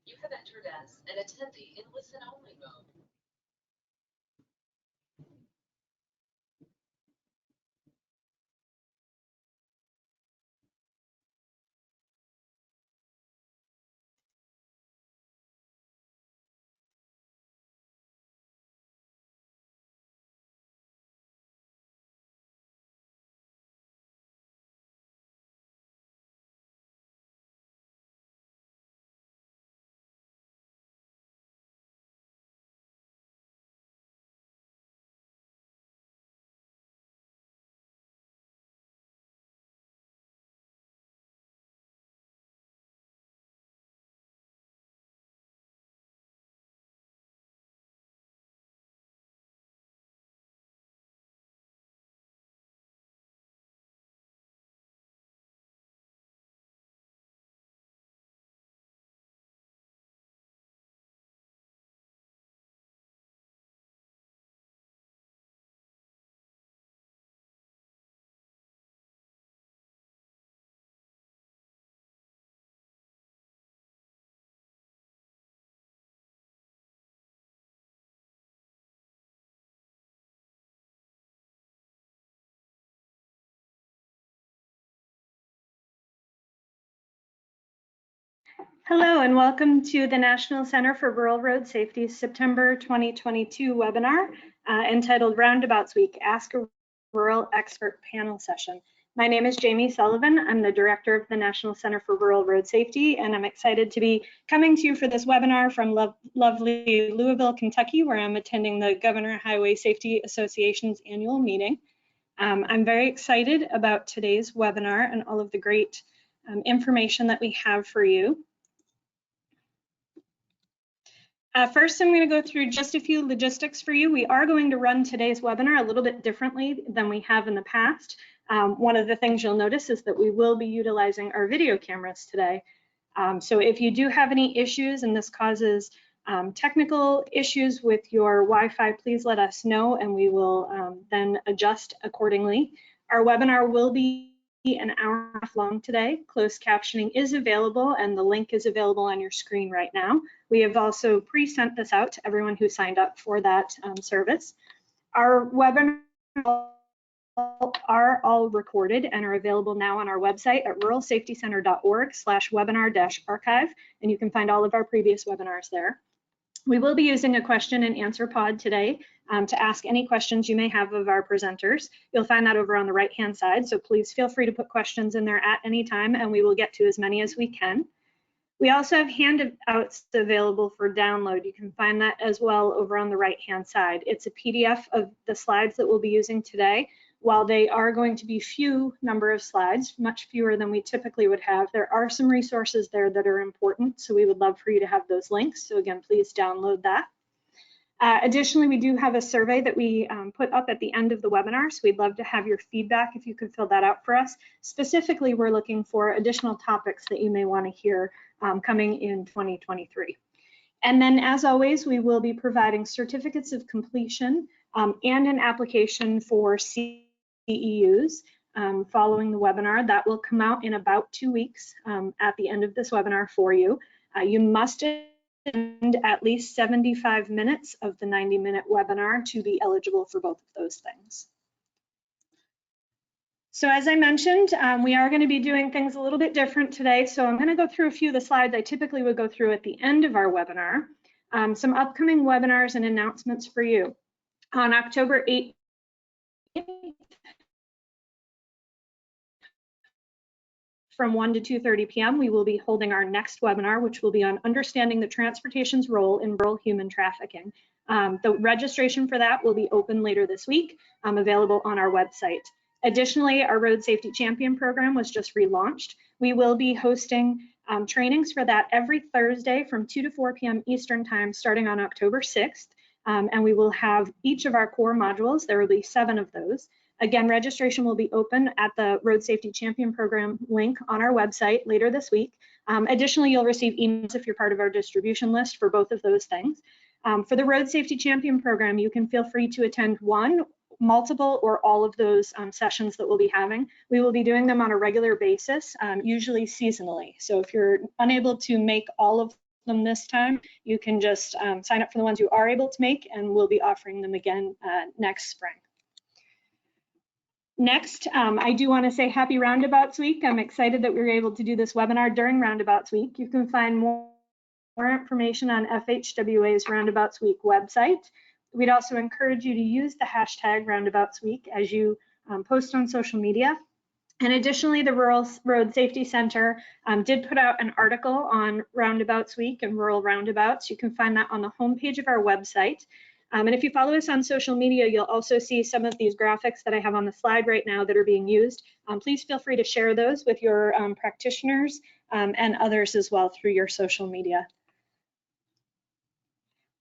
You have entered as an attendee in listen-only mode. Hello and welcome to the National Center for Rural Road Safety's September 2022 webinar entitled Roundabouts Week, Ask a Rural Expert Panel Session. My name is Jamie Sullivan. I'm the director of the National Center for Rural Road Safety, and I'm excited to be coming to you for this webinar from lovely Louisville, Kentucky, where I'm attending the Governor Highway Safety Association's annual meeting. I'm very excited about today's webinar and all of the great information that we have for you. First, I'm going to go through just a few logistics for you. We are going to run today's webinar a little bit differently than we have in the past. One of the things you'll notice is that we will be utilizing our video cameras today. So if you do have any issues and this causes technical issues with your Wi-Fi, please let us know and we will then adjust accordingly. Our webinar will be an hour and a half long today. Closed captioning is available and the link is available on your screen right now. We have also pre-sent this out to everyone who signed up for that service. Our webinars are all recorded and are available now on our website at ruralsafetycenter.org/webinar-archive, and you can find all of our previous webinars there. We will be using a question and answer pod today to ask any questions you may have of our presenters. You'll find that over on the right-hand side, so please feel free to put questions in there at any time and we will get to as many as we can. We also have handouts available for download. You can find that as well over on the right-hand side. It's a PDF of the slides that we'll be using today. While they are going to be few number of slides, much fewer than we typically would have, there are some resources there that are important, so we would love for you to have those links. So again, please download that. Additionally, we do have a survey that we put up at the end of the webinar, so we'd love to have your feedback if you could fill that out for us. Specifically, we're looking for additional topics that you may want to hear coming in 2023. And then, as always, we will be providing certificates of completion and an application for CEUs following the webinar. That will come out in about 2 weeks at the end of this webinar for you. You must attend at least 75 minutes of the 90-minute webinar to be eligible for both of those things. So as I mentioned, we are going to be doing things a little bit different today. So I'm going to go through a few of the slides I typically would go through at the end of our webinar. Some upcoming webinars and announcements for you. On October 8th, from 1 to 2:30 p.m., we will be holding our next webinar, which will be on understanding the transportation's role in rural human trafficking. The registration for that will be open later this week, available on our website. Additionally, our Road Safety Champion program was just relaunched. We will be hosting trainings for that every Thursday from 2 to 4 p.m. Eastern Time starting on October 6th. And we will have each of our core modules. There will be 7 of those. Again, registration will be open at the Road Safety Champion program link on our website later this week. Additionally, you'll receive emails if you're part of our distribution list for both of those things. For the Road Safety Champion program, you can feel free to attend one, multiple, or all of those sessions that we'll be having. We will be doing them on a regular basis, usually seasonally. So if you're unable to make all of them this time, you can just sign up for the ones you are able to make, and we'll be offering them again next spring. Next, I do want to say happy Roundabouts Week. I'm excited that we were able to do this webinar during Roundabouts Week. You can find more information on FHWA's Roundabouts Week website. We'd also encourage you to use the hashtag Roundabouts Week as you post on social media. And additionally, the Rural Road Safety Center did put out an article on Roundabouts Week and rural roundabouts. You can find that on the homepage of our website. And if you follow us on social media, you'll also see some of these graphics that I have on the slide right now that are being used. Please feel free to share those with your practitioners and others as well through your social media.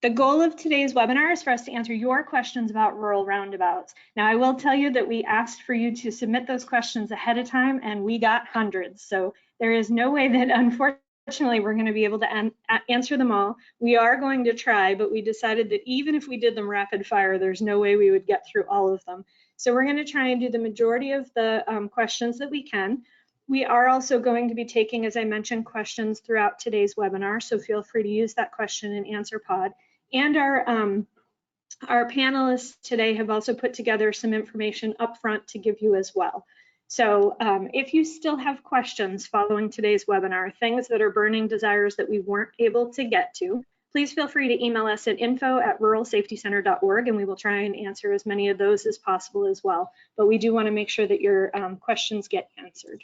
The goal of today's webinar is for us to answer your questions about rural roundabouts. Now, I will tell you that we asked for you to submit those questions ahead of time, and we got hundreds. So there is no way that, unfortunately, we're going to be able to answer them all. We are going to try, but we decided that even if we did them rapid fire, there's no way we would get through all of them. So we're going to try and do the majority of the questions that we can. We are also going to be taking, as I mentioned, questions throughout today's webinar, so feel free to use that question and answer pod. And our panelists today have also put together some information up front to give you as well. So if you still have questions following today's webinar, things that are burning desires that we weren't able to get to, please feel free to email us at info@ruralsafetycenter.org, and we will try and answer as many of those as possible as well. But we do want to make sure that your questions get answered.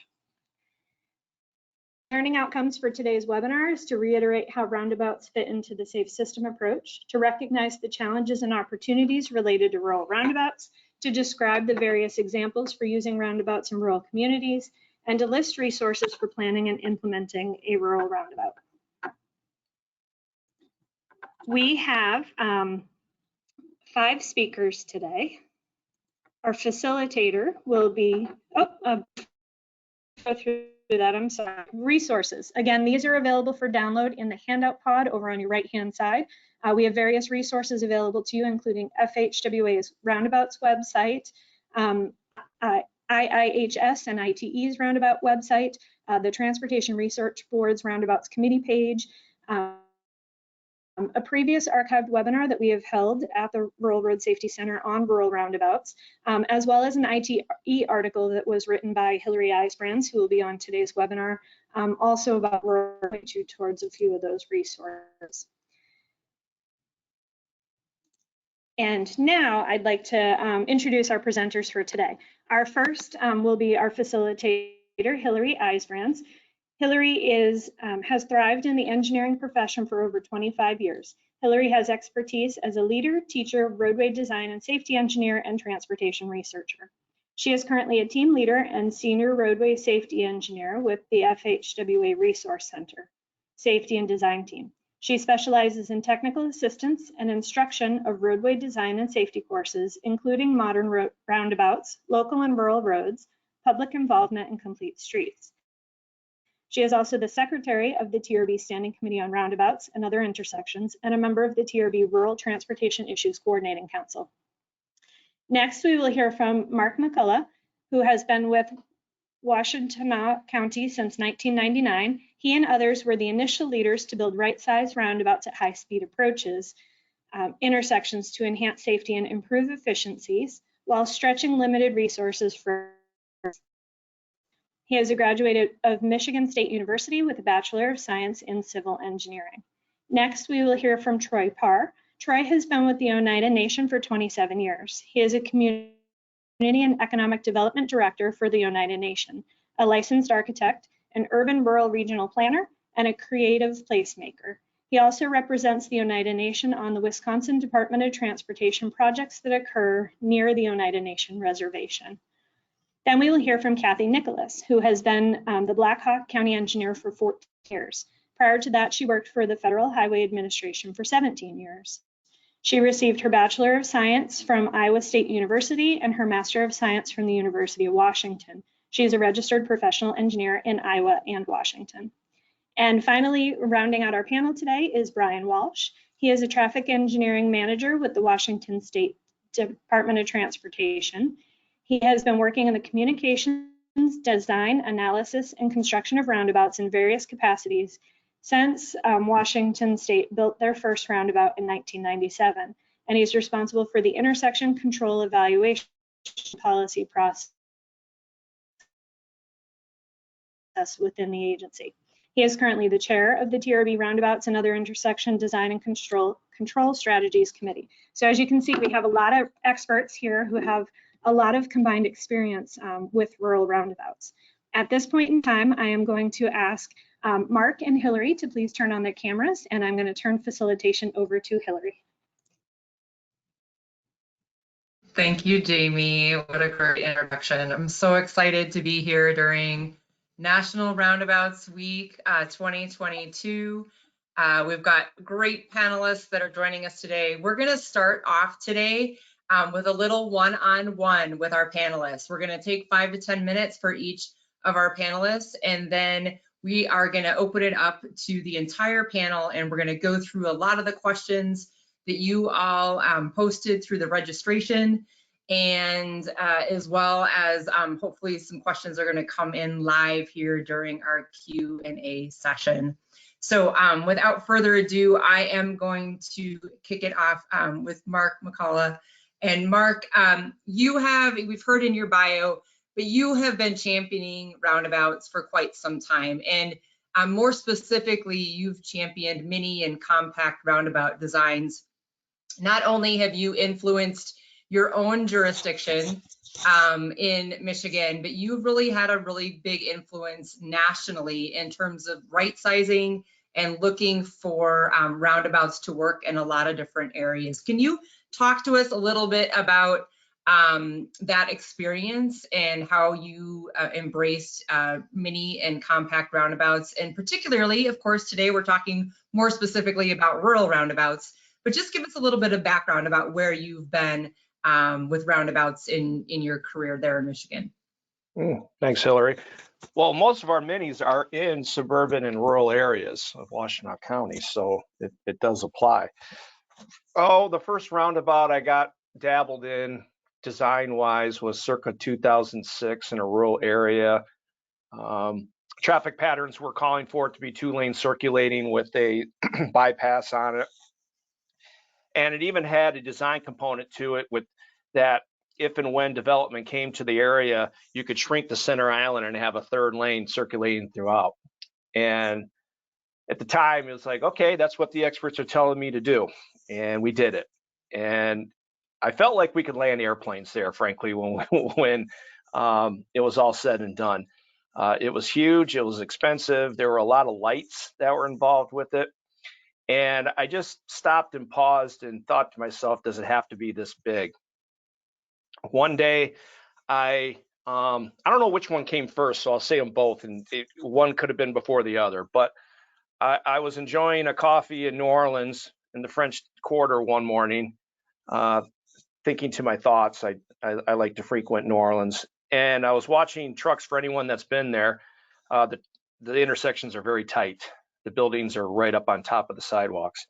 Learning outcomes for today's webinar is to reiterate how roundabouts fit into the safe system approach, to recognize the challenges and opportunities related to rural roundabouts, to describe the various examples for using roundabouts in rural communities, and to list resources for planning and implementing a rural roundabout. We have 5 speakers today. Our facilitator will be, go through that, I'm sorry. Resources. Again, these are available for download in the handout pod over on your right-hand side. We have various resources available to you, including FHWA's Roundabouts website, IIHS and ITE's Roundabout website, the Transportation Research Board's Roundabouts Committee page, a previous archived webinar that we have held at the Rural Road Safety Center on rural roundabouts, as well as an ITE article that was written by Hillary Eisbrands, who will be on today's webinar, also about point you towards a few of those resources. And now I'd like to introduce our presenters for today. Our first will be our facilitator, Hillary Eisbrands. Hillary has thrived in the engineering profession for over 25 years. Hillary has expertise as a leader, teacher, roadway design and safety engineer, and transportation researcher. She is currently a team leader and senior roadway safety engineer with the FHWA Resource Center Safety and Design Team. She specializes in technical assistance and instruction of roadway design and safety courses, including modern roundabouts, local and rural roads, public involvement, and complete streets. She is also the secretary of the TRB Standing Committee on Roundabouts and Other Intersections and a member of the TRB Rural Transportation Issues Coordinating Council. Next, we will hear from Mark McCullough, who has been with Washtenaw County since 1999. He and others were the initial leaders to build right-sized roundabouts at high-speed approaches, intersections to enhance safety and improve efficiencies while stretching limited resources for. He is a graduate of Michigan State University with a Bachelor of Science in Civil Engineering. Next, we will hear from Troy Parr. Troy has been with the Oneida Nation for 27 years. He is a Community and Economic Development Director for the Oneida Nation, a licensed architect, an urban rural regional planner, and a creative placemaker. He also represents the Oneida Nation on the Wisconsin Department of Transportation projects that occur near the Oneida Nation Reservation. Then we will hear from Kathy Nicholas, who has been the Black Hawk County engineer for 14 years. Prior to that, she worked for the Federal Highway Administration for 17 years. She received her Bachelor of Science from Iowa State University and her Master of Science from the University of Washington. She is a registered professional engineer in Iowa and Washington. And finally, rounding out our panel today is Brian Walsh. He is a traffic engineering manager with the Washington State Department of Transportation. He has been working in the communications, design, analysis, and construction of roundabouts in various capacities since Washington State built their first roundabout in 1997. And he's responsible for the intersection control evaluation policy process within the agency. He is currently the chair of the TRB Roundabouts and Other Intersection Design and Control Strategies Committee. So as you can see, we have a lot of experts here who have a lot of combined experience with rural roundabouts. At this point in time, I am going to ask Mark and Hillary to please turn on their cameras, and I'm going to turn facilitation over to Hillary. Thank you, Jamie. What a great introduction. I'm so excited to be here during National Roundabouts Week 2022. We've got great panelists that are joining us today. We're going to start off today with a little one-on-one with our panelists. We're going to take 5 to 10 minutes for each of our panelists, and then we are going to open it up to the entire panel, and we're going to go through a lot of the questions that you all posted through the registration, and as well as hopefully some questions are going to come in live here during our Q&A session. So without further ado, I am going to kick it off with Mark McCullough. And Mark, we've heard in your bio, but you have been championing roundabouts for quite some time. And more specifically, you've championed mini and compact roundabout designs. Not only have you influenced your own jurisdiction in Michigan, but you've really had a really big influence nationally in terms of right sizing and looking for roundabouts to work in a lot of different areas. Can you talk to us a little bit about that experience and how you embraced mini and compact roundabouts? And particularly, of course, today we're talking more specifically about rural roundabouts, but just give us a little bit of background about where you've been with roundabouts in your career there in Michigan. Thanks, Hillary. Well, most of our minis are in suburban and rural areas of Washtenaw County, so it does apply. Oh, the first roundabout I got dabbled in design-wise was circa 2006 in a rural area. Traffic patterns were calling for it to be 2-lane circulating with a bypass on it. And it even had a design component to it with that if and when development came to the area, you could shrink the center island and have a 3rd lane circulating throughout. And at the time, it was like, okay, that's what the experts are telling me to do. And we did it. And I felt like we could land airplanes there, frankly, when it was all said and done. It was huge. It was expensive. There were a lot of lights that were involved with it. And I just stopped and paused and thought to myself, does it have to be this big? One day, I don't know which one came first, so I'll say them both. And one could have been before the other. But I was enjoying a coffee in New Orleans in the French Quarter one morning, thinking to my thoughts. I like to frequent New Orleans. And I was watching trucks. For anyone that's been there, the intersections are very tight. The buildings are right up on top of the sidewalks.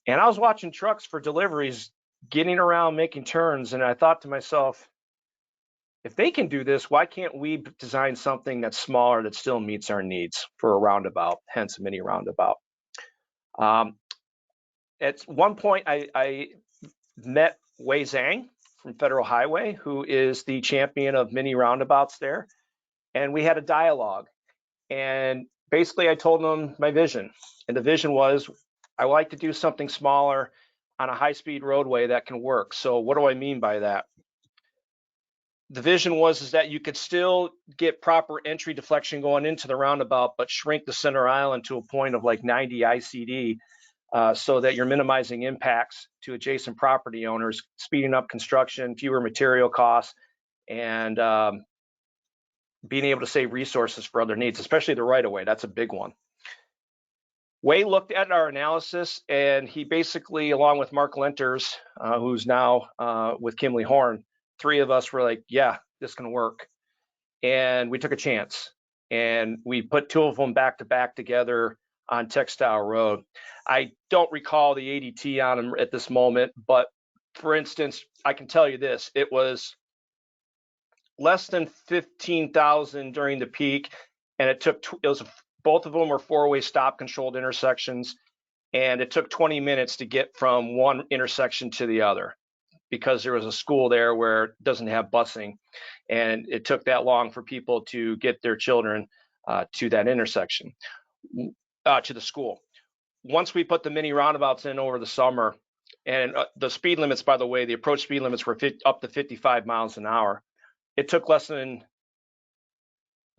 And I was watching trucks for deliveries getting around, making turns. And I thought to myself, if they can do this, why can't we design something that's smaller that still meets our needs for a roundabout, hence a mini roundabout? At one point, I met Wei Zhang from Federal Highway, who is the champion of mini roundabouts there. And we had a dialogue. And basically, I told him my vision. And the vision was, I like to do something smaller on a high-speed roadway that can work. So what do I mean by that? The vision was that you could still get proper entry deflection going into the roundabout, but shrink the center island to a point of like 90 ICD so that you're minimizing impacts to adjacent property owners, speeding up construction, fewer material costs, and being able to save resources for other needs, especially the right-of-way. That's a big one. Wei looked at our analysis, and he basically, along with Mark Lenters, who's now with Kimley Horn, 3 of us were like, yeah, this can work. And we took a chance, and we put 2 of them back to back together on Textile Road. I don't recall the ADT on them at this moment, but for instance, I can tell you this, it was less than 15,000 during the peak, and it was Both of them were four-way stop controlled intersections, and it took 20 minutes to get from one intersection to the other because there was a school there where it doesn't have busing, and it took that long for people to get their children to that intersection, to the school. Once we put the mini roundabouts in over the summer, and the speed limits, by the way, the approach speed limits were up to 55 miles an hour. It took less than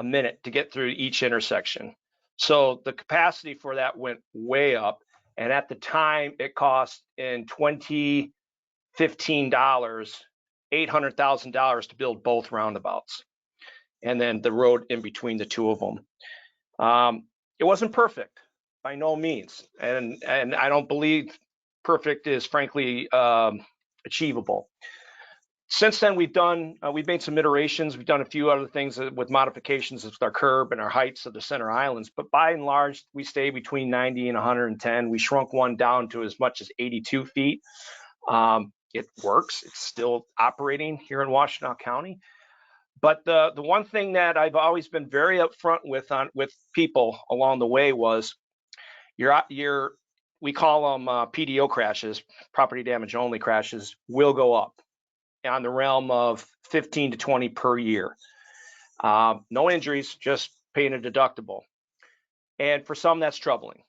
a minute to get through each intersection. So the capacity for that went way up. And at the time, it cost in 2015 $800,000 to build both roundabouts, and then the road in between the two of them. It wasn't perfect by no means, and I don't believe perfect is frankly achievable. Since then, we've made some iterations. We've done a few other things with modifications with our curb and our heights of the center islands, but by and large, we stay between 90 and 110. We shrunk one down to as much as 82 feet. It works. It's still operating here in Washtenaw County. But the one thing that I've always been very upfront with people along the way was we call them PDO crashes, property damage only crashes, will go up on the realm of 15 to 20 per year. No injuries, just paying a deductible. And for some, that's troubling.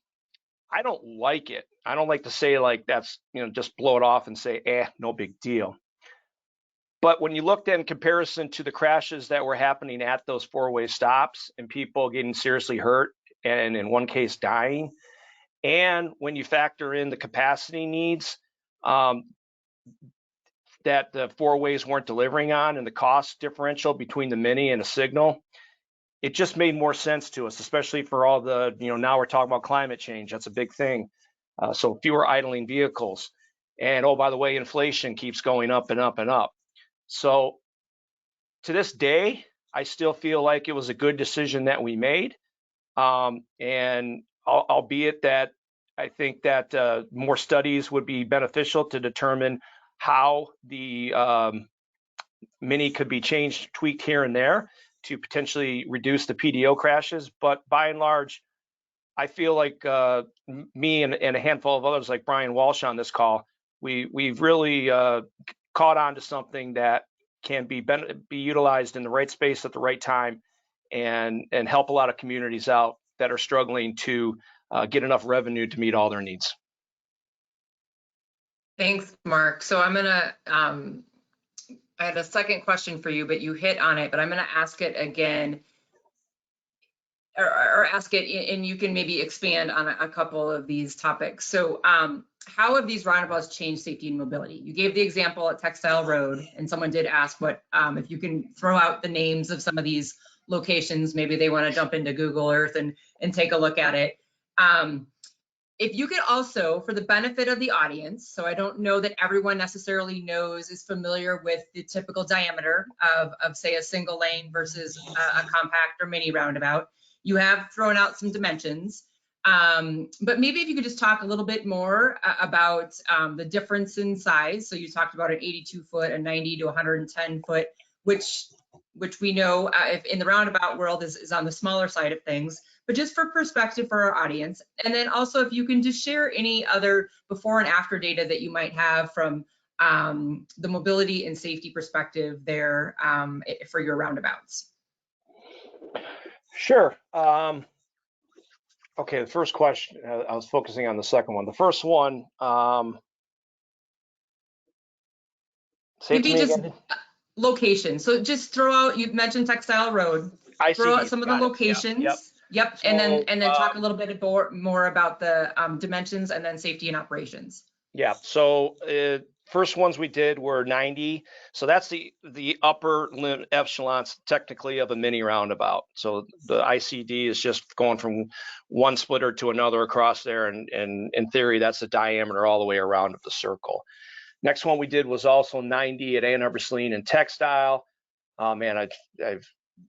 I don't like it. I don't like to say like that's, just blow it off and say, no big deal. But when you looked at in comparison to the crashes that were happening at those four-way stops and people getting seriously hurt and in one case dying, and when you factor in the capacity needs that the four ways weren't delivering on and the cost differential between the Mini and a Signal, it just made more sense to us, especially for all the, now we're talking about climate change. That's a big thing. So fewer idling vehicles. And oh, by the way, inflation keeps going up and up and up. So to this day, I still feel like it was a good decision that we made. And albeit that I think that more studies would be beneficial to determine how the Mini could be changed, tweaked here and there to potentially reduce the PDO crashes. But by and large, I feel like me and a handful of others like Brian Walsh on this call, we've really caught on to something that can be utilized in the right space at the right time and help a lot of communities out that are struggling to get enough revenue to meet all their needs. Thanks, Mark. So I'm gonna, I had a second question for you, but you hit on it, but I'm gonna ask it again, or ask it, and you can maybe expand on a couple of these topics. So how have these roundabouts changed safety and mobility? You gave the example at Textile Road, and someone did ask what, if you can throw out the names of some of these locations, maybe they wanna jump into Google Earth and take a look at it. If you could also, for the benefit of the audience, so I don't know that everyone necessarily is familiar with the typical diameter of say a single lane versus a compact or mini roundabout. You have thrown out some dimensions, but maybe if you could just talk a little bit more about the difference in size. So you talked about an 82 foot, a 90 to 110 foot, which we know if in the roundabout world is on the smaller side of things. But just for perspective for our audience, and then also if you can just share any other before and after data that you might have from the mobility and safety perspective there for your roundabouts. Sure. Okay, the first question, I was focusing on the second one. The first one, maybe just location. So just throw out, you've mentioned Textile Road. Throw out some of the locations. Yep. So, and then talk a little bit more about the dimensions and then safety and operations. Yeah. So first ones we did were 90. So that's the upper limit echelons technically of a mini roundabout. So the ICD is just going from one splitter to another across there. And in theory, that's the diameter all the way around of the circle. Next one we did was also 90 at Ann Arbor, Saline and Textile. Man,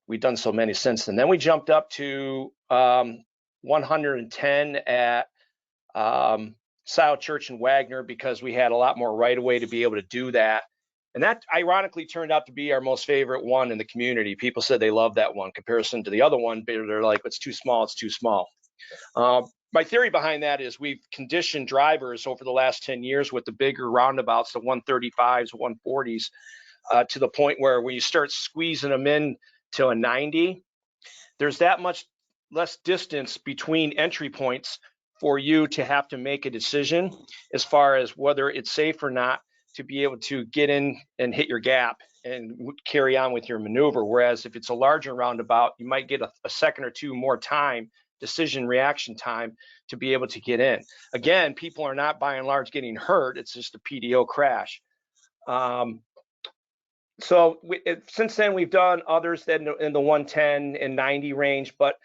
we've done so many since then. Then we jumped up to 110 at Scioto Church and Wagner because we had a lot more right of way to be able to do that. And that ironically turned out to be our most favorite one in the community. People said they loved that one comparison to the other one, but they're like, it's too small, it's too small. My theory behind that is we've conditioned drivers over the last 10 years with the bigger roundabouts, the 135s, 140s, to the point where when you start squeezing them in to a 90, there's that much less distance between entry points for you to have to make a decision as far as whether it's safe or not to be able to get in and hit your gap and carry on with your maneuver. Whereas if it's a larger roundabout, you might get a second or two more time, decision reaction time, to be able to get in. Again, people are not by and large getting hurt. It's just a PDO crash. Since then, we've done others that in the 110 and 90 range, but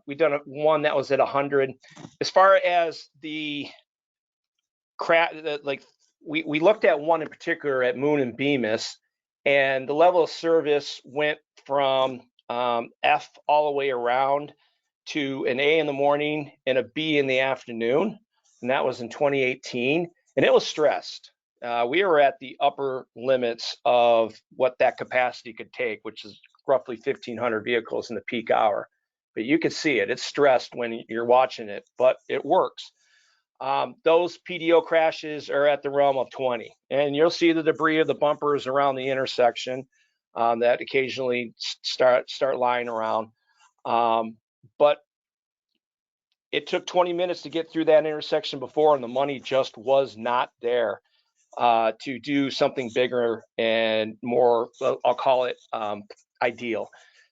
we've done one that was at 100. As far as the crash, we looked at one in particular at Moon and Bemis, and the level of service went from F all the way around to an A in the morning and a B in the afternoon, and that was in 2018, and it was stressed. We were at the upper limits of what that capacity could take, which is roughly 1,500 vehicles in the peak hour. But you could see it. It's stressed when you're watching it, but it works. Those PDO crashes are at the realm of 20, and you'll see the debris of the bumpers around the intersection that occasionally start lying around. But it took 20 minutes to get through that intersection before, and the money just was not there to do something bigger and more, I'll call it ideal.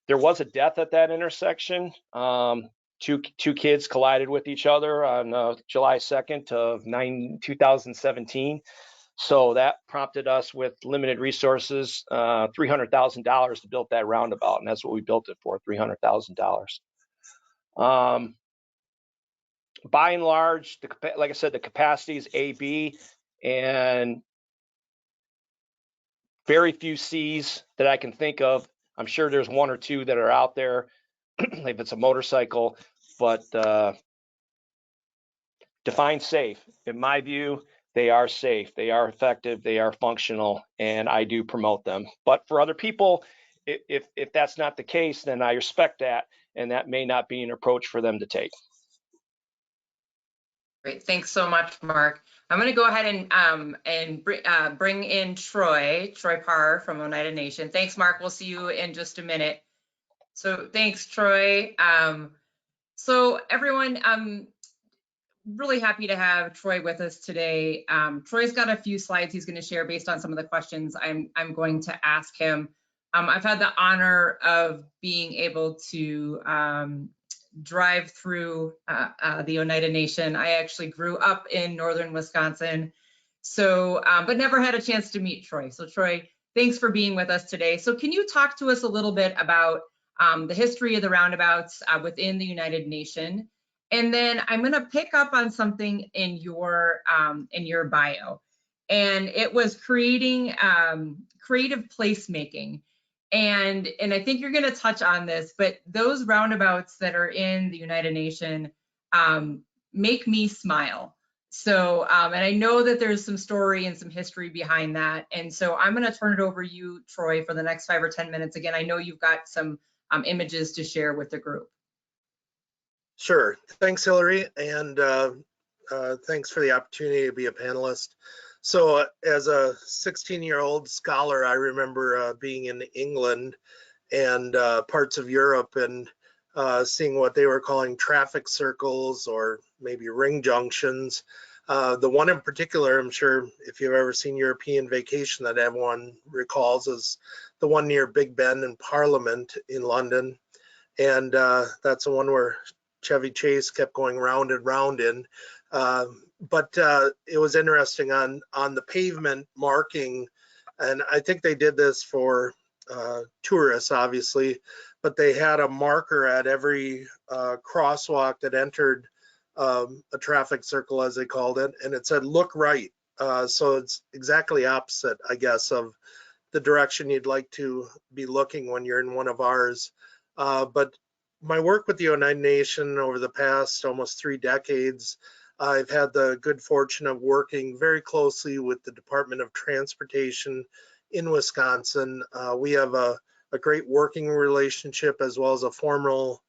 There was a death at that intersection. Two kids collided with each other on July 2nd of 2017. So that prompted us with limited resources, $300,000 to build that roundabout, and that's what we built it for, $300,000. By and large, like I said, the capacity is A, B, and very few C's that I can think of. I'm sure there's one or two that are out there if it's a motorcycle, but define safe. In my view, they are safe, they are effective, they are functional, and I do promote them. But for other people, if that's not the case, then I respect that, and that may not be an approach for them to take. Great, thanks so much, Mark. I'm going to go ahead and bring in Troy Parr from Oneida Nation. Thanks, Mark. We'll see you in just a minute. So thanks, Troy. So everyone, I'm really happy to have Troy with us today. Troy's got a few slides he's going to share based on some of the questions I'm going to ask him. I've had the honor of being able to drive through the Oneida Nation. I actually grew up in northern Wisconsin, so but never had a chance to meet Troy. So Troy, thanks for being with us today. So can you talk to us a little bit about the history of the roundabouts within the United Nation? And then I'm going to pick up on something in your bio, and it was creating creative placemaking. And I think you're going to touch on this, but those roundabouts that are in the United Nation make me smile. So, and I know that there's some story and some history behind that. And so I'm going to turn it over to you, Troy, for the next 5 or 10 minutes. Again, I know you've got some images to share with the group. Sure. Thanks, Hillary. And thanks for the opportunity to be a panelist. So as a 16-year-old scholar, I remember being in England and parts of Europe and seeing what they were calling traffic circles or maybe ring junctions. The one in particular, I'm sure if you've ever seen European Vacation that everyone recalls, is the one near Big Ben and Parliament in London. And that's the one where Chevy Chase kept going round and round in. But it was interesting on the pavement marking, and I think they did this for tourists, obviously, but they had a marker at every crosswalk that entered a traffic circle, as they called it, and it said, look right. So it's exactly opposite, I guess, of the direction you'd like to be looking when you're in one of ours. But my work with the Oneida Nation over the past almost 3 decades I've had the good fortune of working very closely with the Department of Transportation in Wisconsin. We have a great working relationship as well as a formal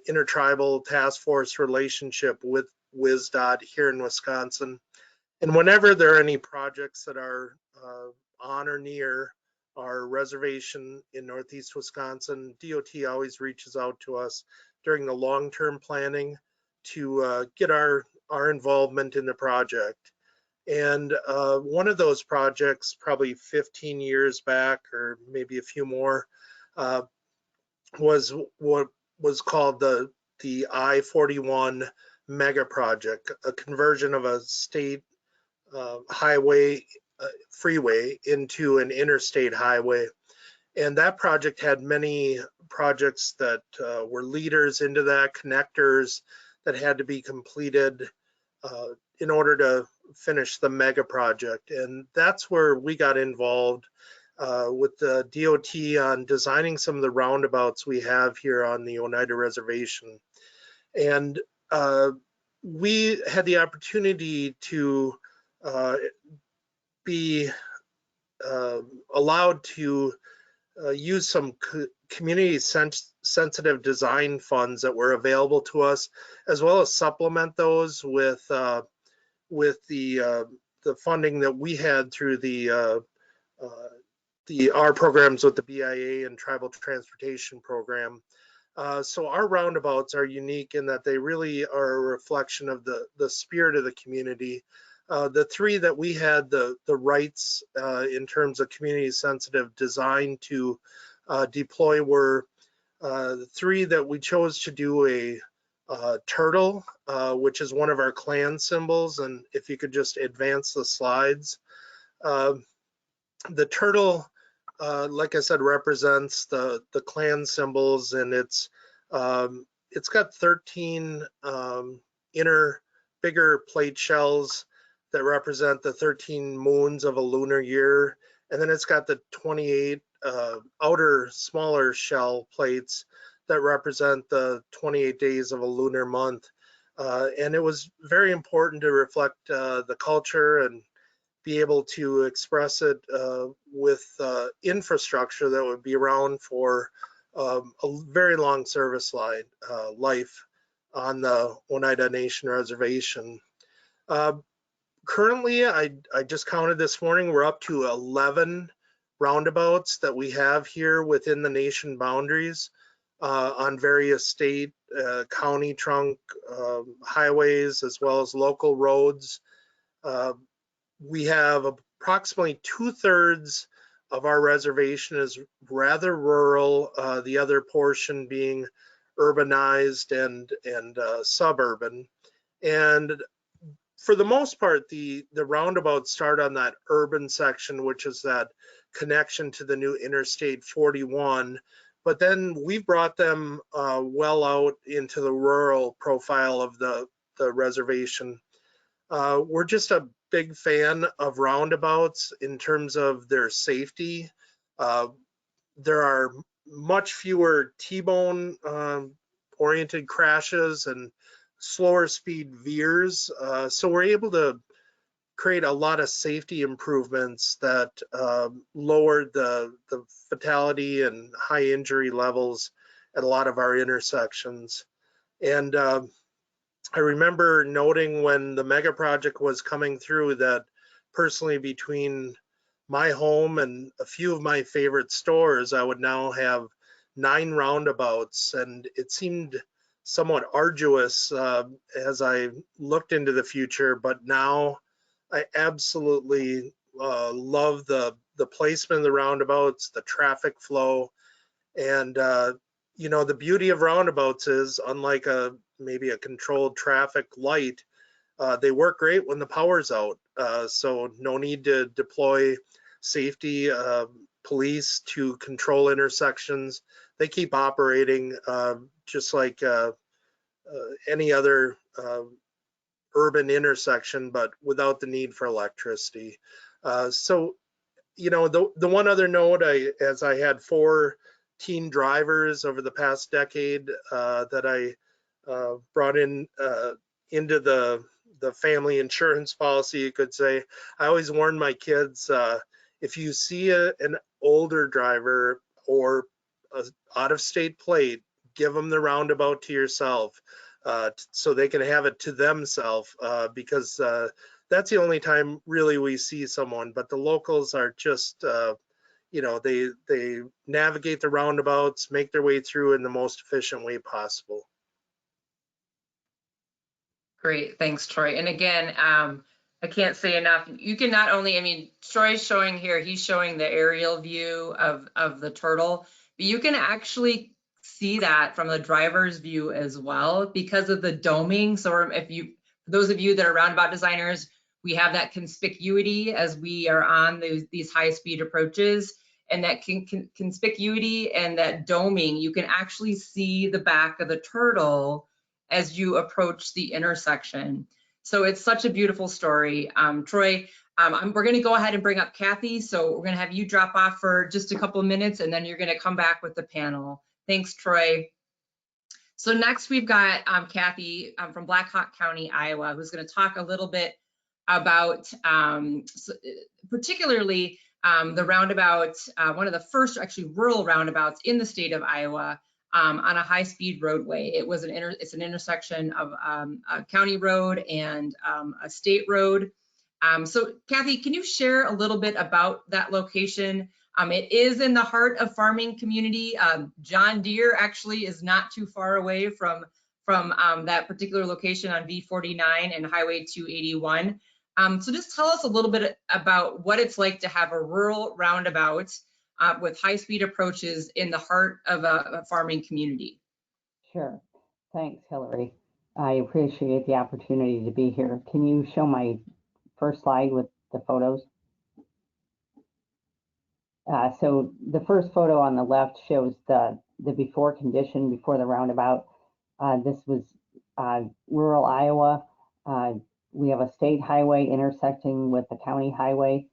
intertribal task force relationship with WisDOT here in Wisconsin. And whenever there are any projects that are on or near our reservation in Northeast Wisconsin, DOT always reaches out to us during the long-term planning to get our involvement in the project. And one of those projects, probably 15 years back, or maybe a few more, was what was called the I-41 mega project, a conversion of a state highway freeway into an interstate highway. And that project had many projects that were leaders into that, connectors that had to be completed in order to finish the mega project. And that's where we got involved with the DOT on designing some of the roundabouts we have here on the Oneida Reservation. And we had the opportunity to be allowed to use some community sensitive design funds that were available to us, as well as supplement those with the funding that we had through our programs with the BIA and Tribal Transportation Program. So our roundabouts are unique in that they really are a reflection of the spirit of the community. The three that we had the rights in terms of community sensitive design to deploy were the three that we chose to do a turtle, which is one of our clan symbols. And if you could just advance the slides. The turtle, like I said, represents the clan symbols, and it's got 13 inner bigger plate shells that represent the 13 moons of a lunar year, and then it's got the 28 outer smaller shell plates that represent the 28 days of a lunar month. And it was very important to reflect the culture and be able to express it with infrastructure that would be around for a very long service life on the Oneida Nation Reservation. Currently, I just counted this morning, we're up to 11 roundabouts that we have here within the nation boundaries on various state, county trunk highways, as well as local roads. We have approximately 2/3 of our reservation is rather rural, the other portion being urbanized and suburban. And for the most part, the roundabouts start on that urban section, which is that connection to the new Interstate 41. But then we've brought them well out into the rural profile of the reservation. We're just a big fan of roundabouts in terms of their safety. There are much fewer T-bone oriented crashes and slower speed veers. So we're able to create a lot of safety improvements that lower the fatality and high injury levels at a lot of our intersections. And I remember noting when the mega project was coming through that personally between my home and a few of my favorite stores, I would now have 9 roundabouts, and it seemed somewhat arduous as I looked into the future, but now I absolutely love the placement of the roundabouts, the traffic flow, and you know, the beauty of roundabouts is, unlike maybe a controlled traffic light, they work great when the power's out. So no need to deploy safety police to control intersections. They keep operating just like any other urban intersection, but without the need for electricity. So, you know, the one other note, as I had 4 teen drivers over the past decade that I brought in into the the family insurance policy, you could say. I always warn my kids, if you see an older driver or a out-of-state plate, give them the roundabout to yourself, so they can have it to themselves, because that's the only time really we see someone. But the locals are just, they navigate the roundabouts, make their way through in the most efficient way possible. Great, thanks, Troy. And again, I can't say enough. You can not only, I mean, Troy's showing here, he's showing the aerial view of the turtle, but you can actually see that from the driver's view as well because of the doming. So if you, for those of you that are roundabout designers, we have that conspicuity as we are on these high-speed approaches, and that conspicuity and that doming, you can actually see the back of the turtle as you approach the intersection. So it's such a beautiful story. Troy, we're gonna go ahead and bring up Kathy. So we're gonna have you drop off for just a couple of minutes and then you're gonna come back with the panel. Thanks, Troy. So next we've got Kathy from Black Hawk County, Iowa, who's gonna talk a little bit about particularly the roundabout, one of the first actually rural roundabouts in the state of Iowa, on a high-speed roadway. It's an intersection of a county road and a state road. So Kathy, can you share a little bit about that location? It is in the heart of farming community. John Deere actually is not too far away from that particular location on V49 and Highway 281. So just tell us a little bit about what it's like to have a rural roundabout with high-speed approaches in the heart of a farming community. Sure. Thanks, Hillary. I appreciate the opportunity to be here. Can you show my first slide with the photos? So the first photo on the left shows the before condition before the roundabout. This was rural Iowa. We have a state highway intersecting with the county highway.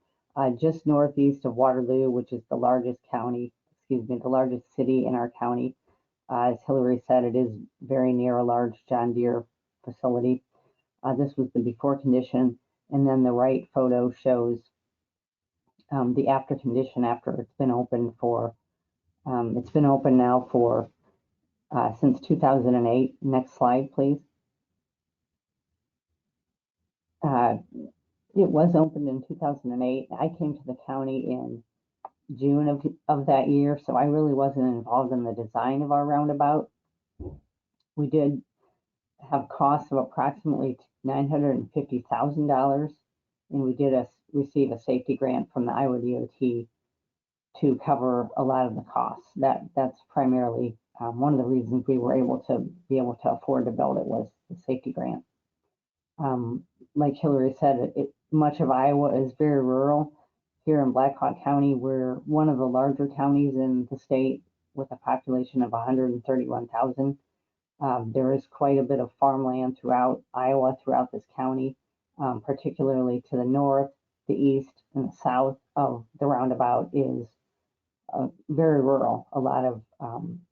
Just northeast of Waterloo, which is the largest the largest city in our county. As Hillary said, it is very near a large John Deere facility. This was the before condition, and then the right photo shows the after condition after it's been open for, it's been open now for since 2008. Next slide, please. It was opened in 2008. I came to the county in June of that year, so I really wasn't involved in the design of our roundabout. We did have costs of approximately $950,000, and we did receive a safety grant from the Iowa DOT to cover a lot of the costs. That's primarily one of the reasons we were able to afford to build it was the safety grant. Like Hillary said, much of Iowa is very rural. Here in Black Hawk County, we're one of the larger counties in the state with a population of 131,000. There is quite a bit of farmland throughout Iowa, throughout this county, particularly to the north, the east, and the south of the roundabout is very rural. A lot of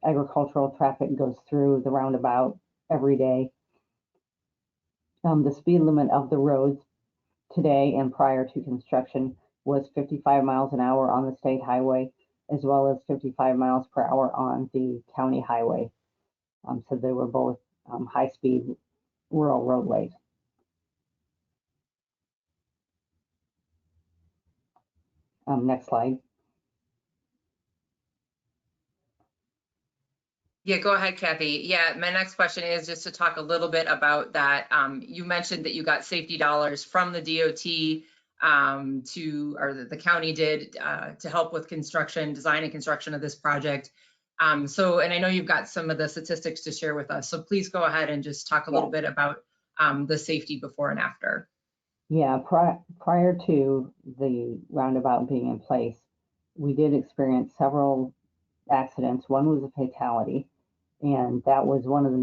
agricultural traffic goes through the roundabout every day. The speed limit of the roads today and prior to construction was 55 miles an hour on the state highway, as well as 55 miles per hour on the county highway. So they were both high-speed rural roadways. Next slide. Yeah, go ahead, Kathy. Yeah, my next question is just to talk a little bit about that. You mentioned that you got safety dollars from the DOT or the county did to help with design and construction of this project. And I know you've got some of the statistics to share with us. So please go ahead and just talk a little bit about the safety before and after. Yeah, prior to the roundabout being in place, we did experience several accidents. One was a fatality, and that was one of the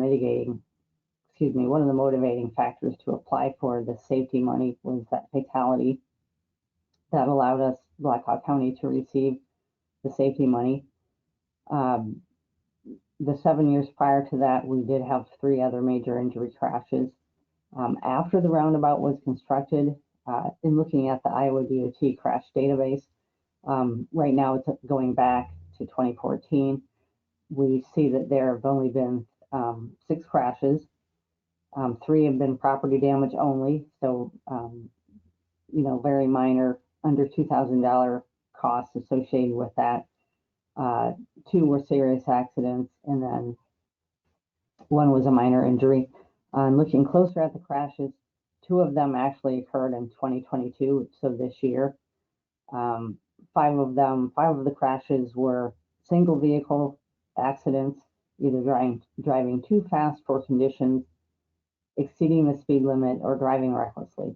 motivating factors to apply for the safety money was that fatality that allowed us, Black Hawk County, to receive the safety money. The 7 years prior to that, we did have 3 other major injury crashes. After the roundabout was constructed, in looking at the Iowa DOT crash database, right now it's going back to 2014. We see that there have only been 6 crashes. 3 have been property damage only, so very minor, under $2,000 costs associated with that. 2 were serious accidents, and then 1 was a minor injury. Looking closer at the crashes, 2 of them actually occurred in 2022, so this year. 5 of the crashes were single vehicle accidents, either driving too fast for conditions, exceeding the speed limit, or driving recklessly.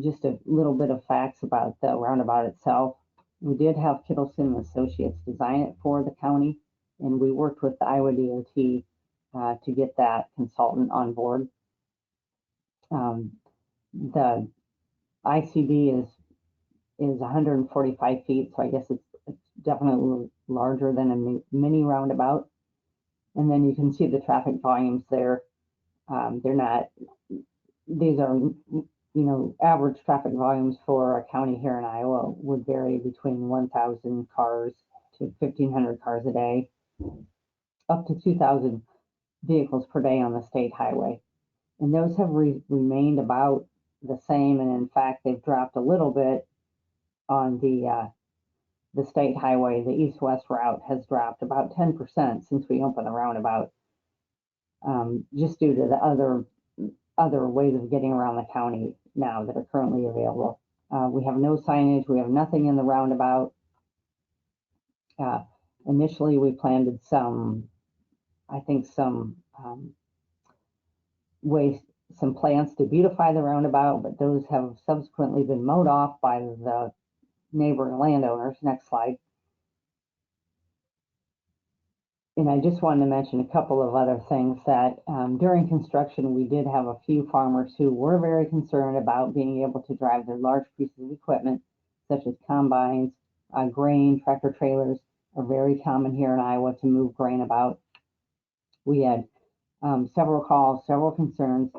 Just a little bit of facts about the roundabout itself. We did have Kittleson Associates design it for the county, and we worked with the Iowa DOT to get that consultant on board. The ICD is 145 feet, so I guess it's definitely larger than a mini roundabout. And then you can see the traffic volumes there. These are, average traffic volumes for a county here in Iowa would vary between 1,000 cars to 1,500 cars a day, up to 2,000 vehicles per day on the state highway. And those have remained about the same. And in fact, they've dropped a little bit on the state highway. The east-west route has dropped about 10% since we opened the roundabout, just due to the other ways of getting around the county now that are currently available. We have no signage. We have nothing in the roundabout. Initially, we planted some plants to beautify the roundabout, but those have subsequently been mowed off by the neighboring landowners. Next slide. And I just wanted to mention a couple of other things that during construction, we did have a few farmers who were very concerned about being able to drive their large pieces of equipment, such as combines, grain, tractor trailers are very common here in Iowa to move grain about. We had several calls, several concerns.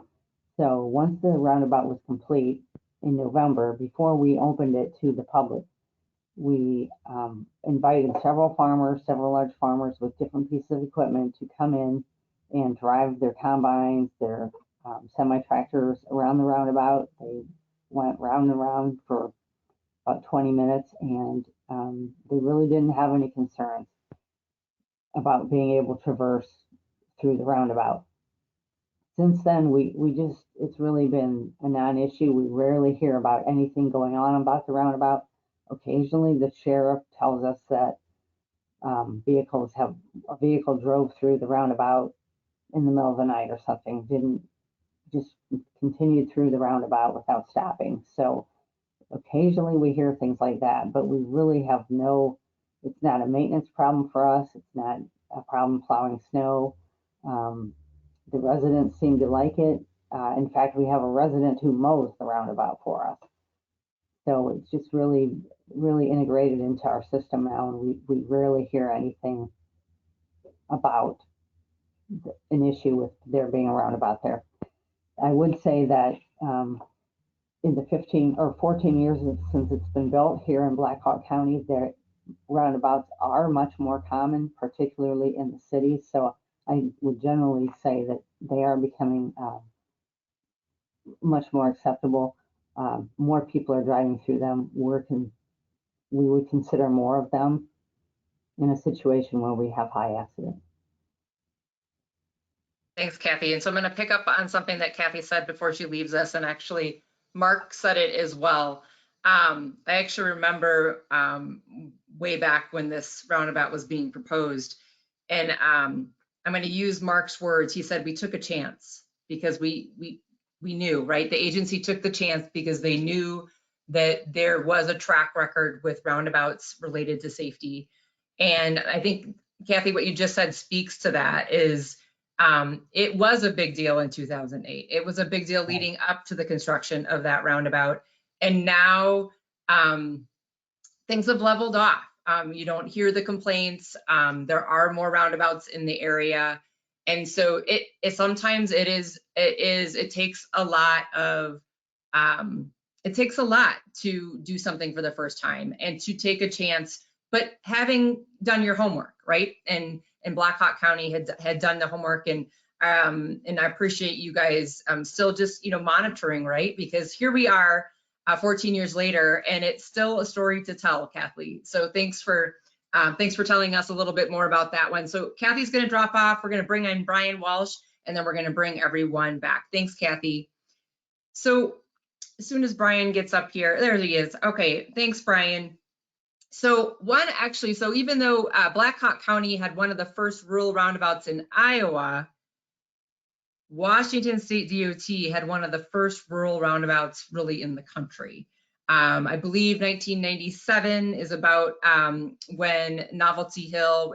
So once the roundabout was complete in November, before we opened it to the public, we invited several large farmers with different pieces of equipment to come in and drive their combines, their semi-tractors around the roundabout. They went round and round for about 20 minutes, and they really didn't have any concerns about being able to traverse through the roundabout. Since then, it's really been a non-issue. We rarely hear about anything going on about the roundabout. Occasionally, the sheriff tells us that a vehicle drove through the roundabout in the middle of the night or something, just continued through the roundabout without stopping. So occasionally we hear things like that, but we really have it's not a maintenance problem for us. It's not a problem plowing snow. The residents seem to like it. In fact, we have a resident who mows the roundabout for us. So it's just really, really integrated into our system now, and we rarely hear anything about an issue with there being a roundabout there. I would say that in the 15 or 14 years since it's been built here in Black Hawk County, their roundabouts are much more common, particularly in the cities. So I would generally say that they are becoming much more acceptable. More people are driving through them. We would consider more of them in a situation where we have high accidents. Thanks, Kathy. And so I'm going to pick up on something that Kathy said before she leaves us, and actually Mark said it as well. I actually remember way back when this roundabout was being proposed, and I'm going to use Mark's words. He said, we took a chance because we knew, right? The agency took the chance because they knew that there was a track record with roundabouts related to safety. And I think, Kathy, what you just said speaks to that. Is it was a big deal in 2008. It was a big deal leading up to the construction of that roundabout. And now things have leveled off. You don't hear the complaints. There are more roundabouts in the area. And so it sometimes it takes a lot of, it takes a lot to do something for the first time and to take a chance, but having done your homework, right? And Black Hawk County had done the homework, and I appreciate you guys still just, monitoring, right? Because here we are 14 years later, and it's still a story to tell, Kathleen. So thanks for telling us a little bit more about that one. So Kathy's going to drop off. We're going to bring in Brian Walsh, and then we're going to bring everyone back. Thanks, Kathy. So as soon as Brian gets up here, there he is. Okay, thanks, Brian. So even though Black Hawk County had one of the first rural roundabouts in Iowa, Washington State DOT had one of the first rural roundabouts really in the country. I believe 1997 is about when Novelty Hill,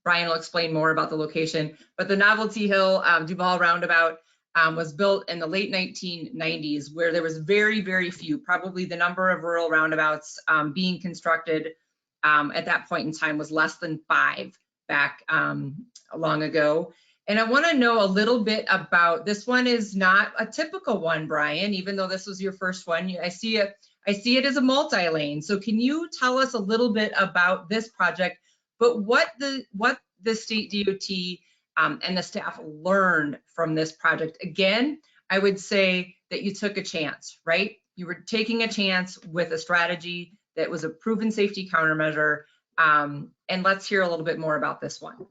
Brian will explain more about the location, but the Novelty Hill Duval roundabout was built in the late 1990s, where there was very, very few, probably the number of rural roundabouts being constructed at that point in time was less than 5 back long ago. And I want to know a little bit about, this one is not a typical one, Brian, even though this was your first one. I see it as a multi-lane. So can you tell us a little bit about this project, but what the state DOT and the staff learned from this project? Again, I would say that you took a chance, right? You were taking a chance with a strategy that was a proven safety countermeasure. And let's hear a little bit more about this one.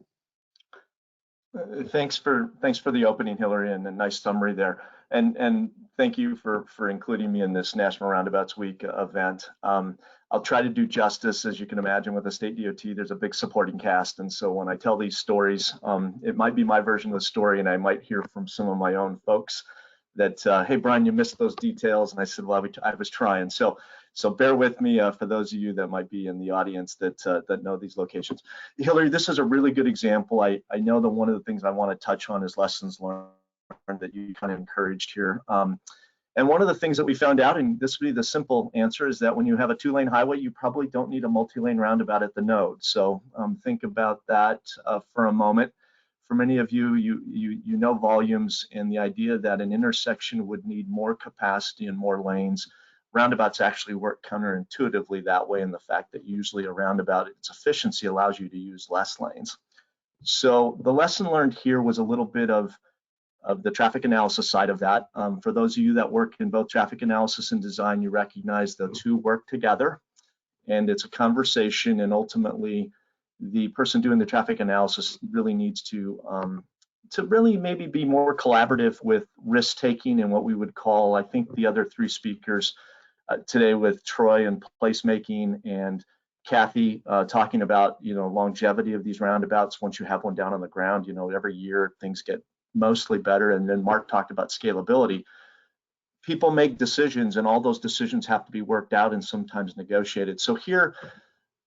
Thanks for the opening, Hillary, and a nice summary there. And thank you for including me in this National Roundabouts Week event. I'll try to do justice. As you can imagine, with the state DOT, there's a big supporting cast. And so when I tell these stories, it might be my version of the story, and I might hear from some of my own folks that, hey, Brian, you missed those details. And I said, well, I was trying. So bear with me for those of you that might be in the audience that know these locations. Hillary, this is a really good example. I know that one of the things I want to touch on is lessons learned that you kind of encouraged here. And one of the things that we found out, and this would be the simple answer, is that when you have a 2-lane highway, you probably don't need a multi-lane roundabout at the node. So think about that for a moment. For many of you, you know volumes, and the idea that an intersection would need more capacity and more lanes. Roundabouts actually work counterintuitively that way, in the fact that usually a roundabout, its efficiency allows you to use less lanes. So the lesson learned here was a little bit of the traffic analysis side of that. For those of you that work in both traffic analysis and design, you recognize the two work together, and it's a conversation, and ultimately the person doing the traffic analysis really needs to really maybe be more collaborative with risk taking and what we would call, I think the other 3 speakers today with Troy and placemaking, and Kathy talking about, longevity of these roundabouts. Once you have one down on the ground, every year things get mostly better. And then Mark talked about scalability. People make decisions, and all those decisions have to be worked out and sometimes negotiated. So here,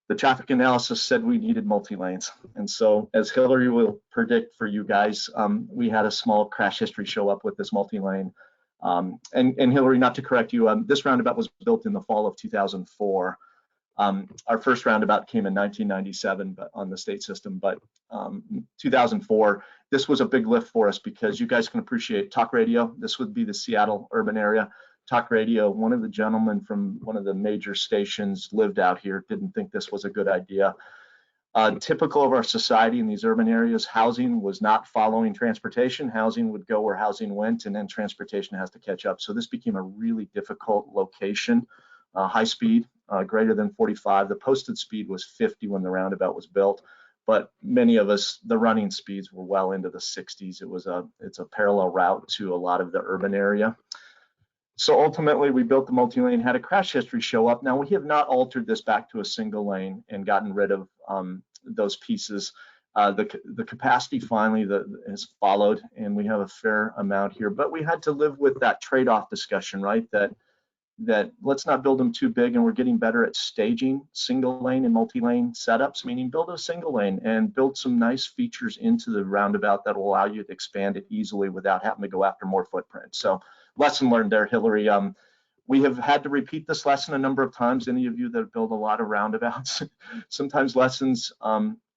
the traffic analysis said we needed multi-lanes. And so, as Hillary will predict for you guys, we had a small crash history show up with this multi-lane. And Hillary, not to correct you, this roundabout was built in the fall of 2004. Our first roundabout came in 1997 but on the state system, but 2004, this was a big lift for us, because you guys can appreciate talk radio. This would be the Seattle urban area. Talk radio, one of the gentlemen from one of the major stations lived out here, didn't think this was a good idea. Typical of our society in these urban areas, housing was not following transportation. Housing would go where housing went, and then transportation has to catch up. So this became a really difficult location. High speed, greater than 45. The posted speed was 50 when the roundabout was built, but many of us, the running speeds were well into the 60s. It's a parallel route to a lot of the urban area. So ultimately, we built the multi-lane, had a crash history show up. Now, we have not altered this back to a single lane and gotten rid of those pieces. The capacity finally has followed, and we have a fair amount here. But we had to live with that trade-off discussion, right? That let's not build them too big, and we're getting better at staging single lane and multi-lane setups, meaning build a single lane and build some nice features into the roundabout that will allow you to expand it easily without having to go after more footprint. So lesson learned there, Hillary. We have had to repeat this lesson a number of times. Any of you that build a lot of roundabouts, sometimes lessons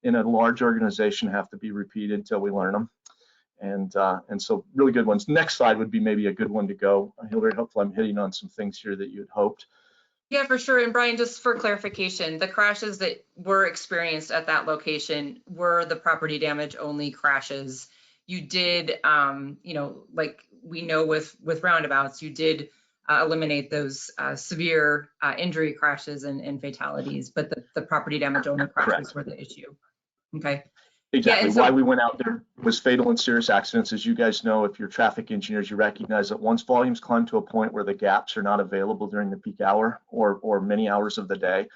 in a large organization have to be repeated until we learn them. And so really good ones. Next slide would be maybe a good one to go. Hillary, hopefully I'm hitting on some things here that you had hoped. Yeah, for sure. And Brian, just for clarification, the crashes that were experienced at that location were the property damage only crashes. You did, you know, like we know with roundabouts, you did eliminate those severe injury crashes and fatalities, but the property damage only crashes Correct. were the issue. Okay. Exactly. Yeah, so, why we went out there was fatal and serious accidents. As you guys know, if you're traffic engineers, you recognize that once volumes climb to a point where the gaps are not available during the peak hour or many hours of the day,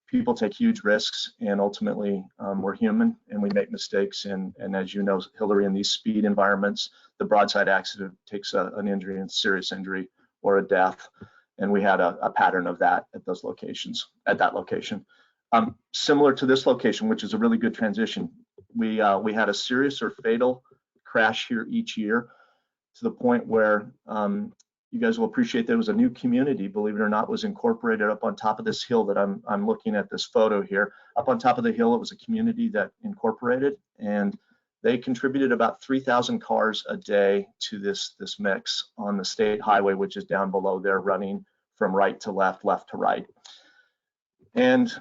people take huge risks, and ultimately we're human and we make mistakes. And as you know, Hillary, in these speed environments, the broadside accident takes an injury and serious injury or a death. And we had a pattern of that at those locations, at that location. Similar to this location, which is a really good transition, we had a serious or fatal crash here each year, to the point where you guys will appreciate there was a new community, believe it or not, was incorporated up on top of this hill that I'm looking at this photo here. Up on top of the hill, it was a community that incorporated, and they contributed about 3,000 cars a day to this mix on the state highway, which is down below there, running from right to left, left to right. And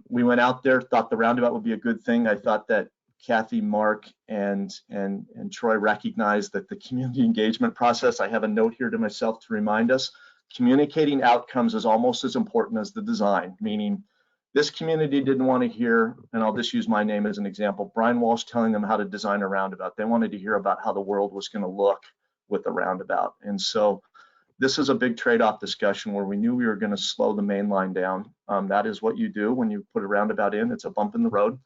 we went out there, thought the roundabout would be a good thing. I thought that Kathy, Mark, and Troy recognized that the community engagement process, I have a note here to myself to remind us, communicating outcomes is almost as important as the design, meaning this community didn't want to hear, and I'll just use my name as an example, Brian Walsh telling them how to design a roundabout. They wanted to hear about how the world was going to look with the roundabout. And so this is a big trade-off discussion where we knew we were going to slow the main line down. That is what you do when you put a roundabout in. It's a bump in the road.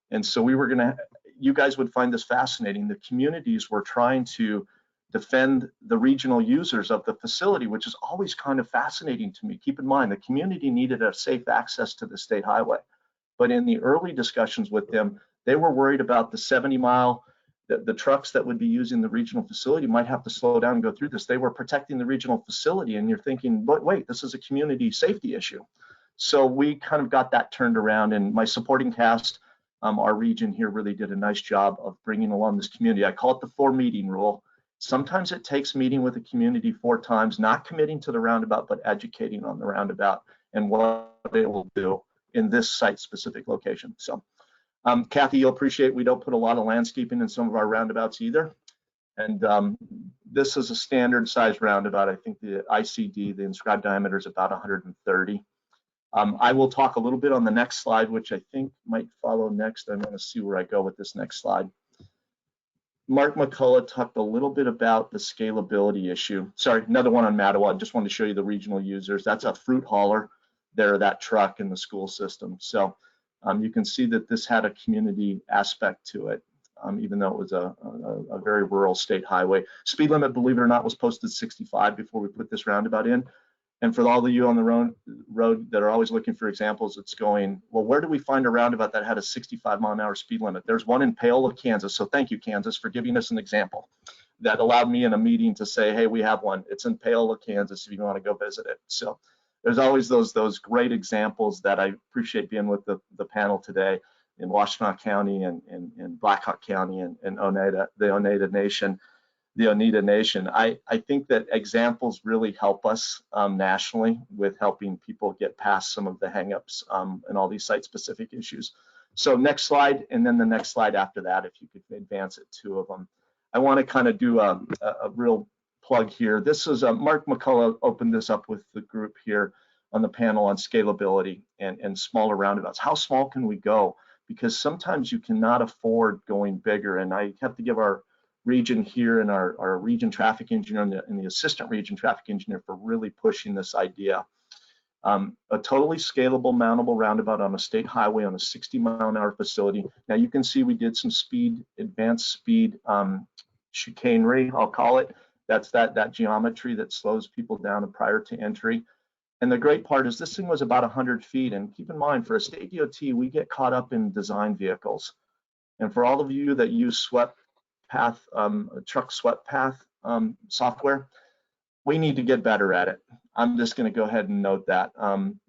And so we were going to, you guys would find this fascinating. The communities were trying to defend the regional users of the facility, which is always kind of fascinating to me. Keep in mind, the community needed a safe access to the state highway. But in the early discussions with them, they were worried about the 70-mile, the trucks that would be using the regional facility might have to slow down and go through this. They were protecting the regional facility, and you're thinking, but wait, this is a community safety issue. So we kind of got that turned around, and my supporting cast, our region here really did a nice job of bringing along this community. I call it the 4 meeting rule. Sometimes it takes meeting with the community 4 times, not committing to the roundabout, but educating on the roundabout and what it will do in this site-specific location. So, Kathy, you'll appreciate we don't put a lot of landscaping in some of our roundabouts either. And this is a standard size roundabout. I think the ICD, the inscribed diameter, is about 130. I will talk a little bit on the next slide, which I think might follow next. I want to see where I go with this next slide. Mark McCullough talked a little bit about the scalability issue. Sorry, another one on Mattawa. I just wanted to show you the regional users. That's a fruit hauler there, that truck in the school system. So you can see that this had a community aspect to it, even though it was a very rural state highway. Speed limit, believe it or not, was posted 65 before we put this roundabout in. And for all of you on the road that are always looking for examples, it's going, well, where do we find a roundabout that had a 65-mile-an-hour speed limit? There's one in Paola, Kansas. So thank you, Kansas, for giving us an example that allowed me in a meeting to say, hey, we have one. It's in Paola, Kansas, if you want to go visit it. So there's always those great examples that I appreciate being with the panel today in Washtenaw County and Blackhawk County and Oneida, the Oneida Nation. The Oneida Nation. I think that examples really help us nationally with helping people get past some of the hangups and all these site-specific issues. So next slide, and then the next slide after that, if you could advance it, 2 of them. I want to kind of do a real plug here. This is Mark McCullough opened this up with the group here on the panel on scalability and smaller roundabouts. How small can we go? Because sometimes you cannot afford going bigger, and I have to give our region here and our region traffic engineer and the assistant region traffic engineer for really pushing this idea. A totally scalable, mountable roundabout on a state highway on a 60-mile-an-hour facility. Now you can see we did some advanced speed chicanery, I'll call it. That's that geometry that slows people down prior to entry. And the great part is this thing was about 100 feet. And keep in mind, for a state DOT, we get caught up in design vehicles. And for all of you that use truck swept path software, We need to get better at it. I'm just going to go ahead and note that.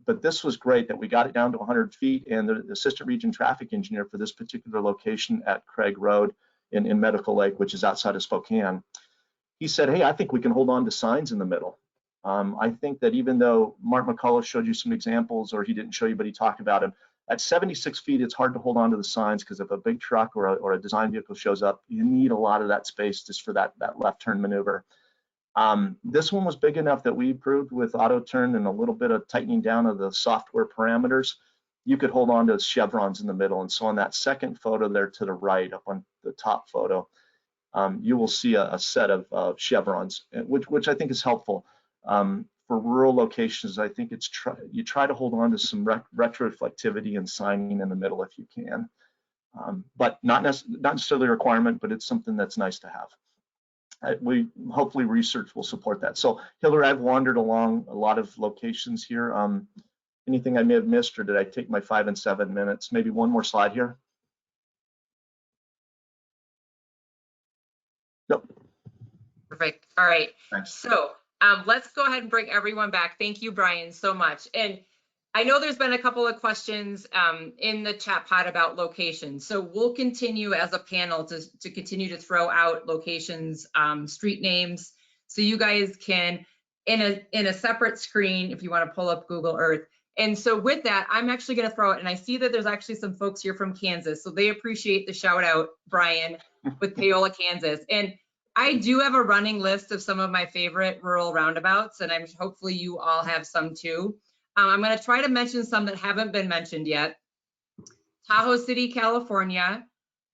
But this was great that we got it down to 100 feet, and the assistant region traffic engineer for this particular location at Craig Road in Medical Lake, which is outside of Spokane, he said, hey, I think we can hold on to signs in the middle. I think that even though Mark McCullough showed you some examples, or he didn't show you, but he talked about them, at 76 feet, it's hard to hold on to the signs because if a big truck or a design vehicle shows up, you need a lot of that space just for that left turn maneuver. This one was big enough that we proved with auto turn and a little bit of tightening down of the software parameters, you could hold on to chevrons in the middle. And so on that second photo there to the right, up on the top photo, you will see a set of chevrons, which I think is helpful. For rural locations, I think you try to hold on to some retroreflectivity and signing in the middle if you can, but not necessarily a requirement, but it's something that's nice to have. Hopefully research will support that. So Hillary, I've wandered along a lot of locations here. Anything I may have missed, or did I take my 5 and 7 minutes? Maybe one more slide here. Nope. Perfect. All right. Thanks. So let's go ahead and bring everyone back. Thank you, Brian, so much. And I know there's been a couple of questions in the chat pod about locations. So we'll continue as a panel to continue to throw out locations, street names, so you guys can, in a separate screen, if you want to pull up Google Earth. And so with that, I'm actually going to throw it, and I see that there's actually some folks here from Kansas, so they appreciate the shout out, Brian, with Paola, Kansas. And I do have a running list of some of my favorite rural roundabouts, and hopefully you all have some too. I'm going to try to mention some that haven't been mentioned yet. Tahoe City, California,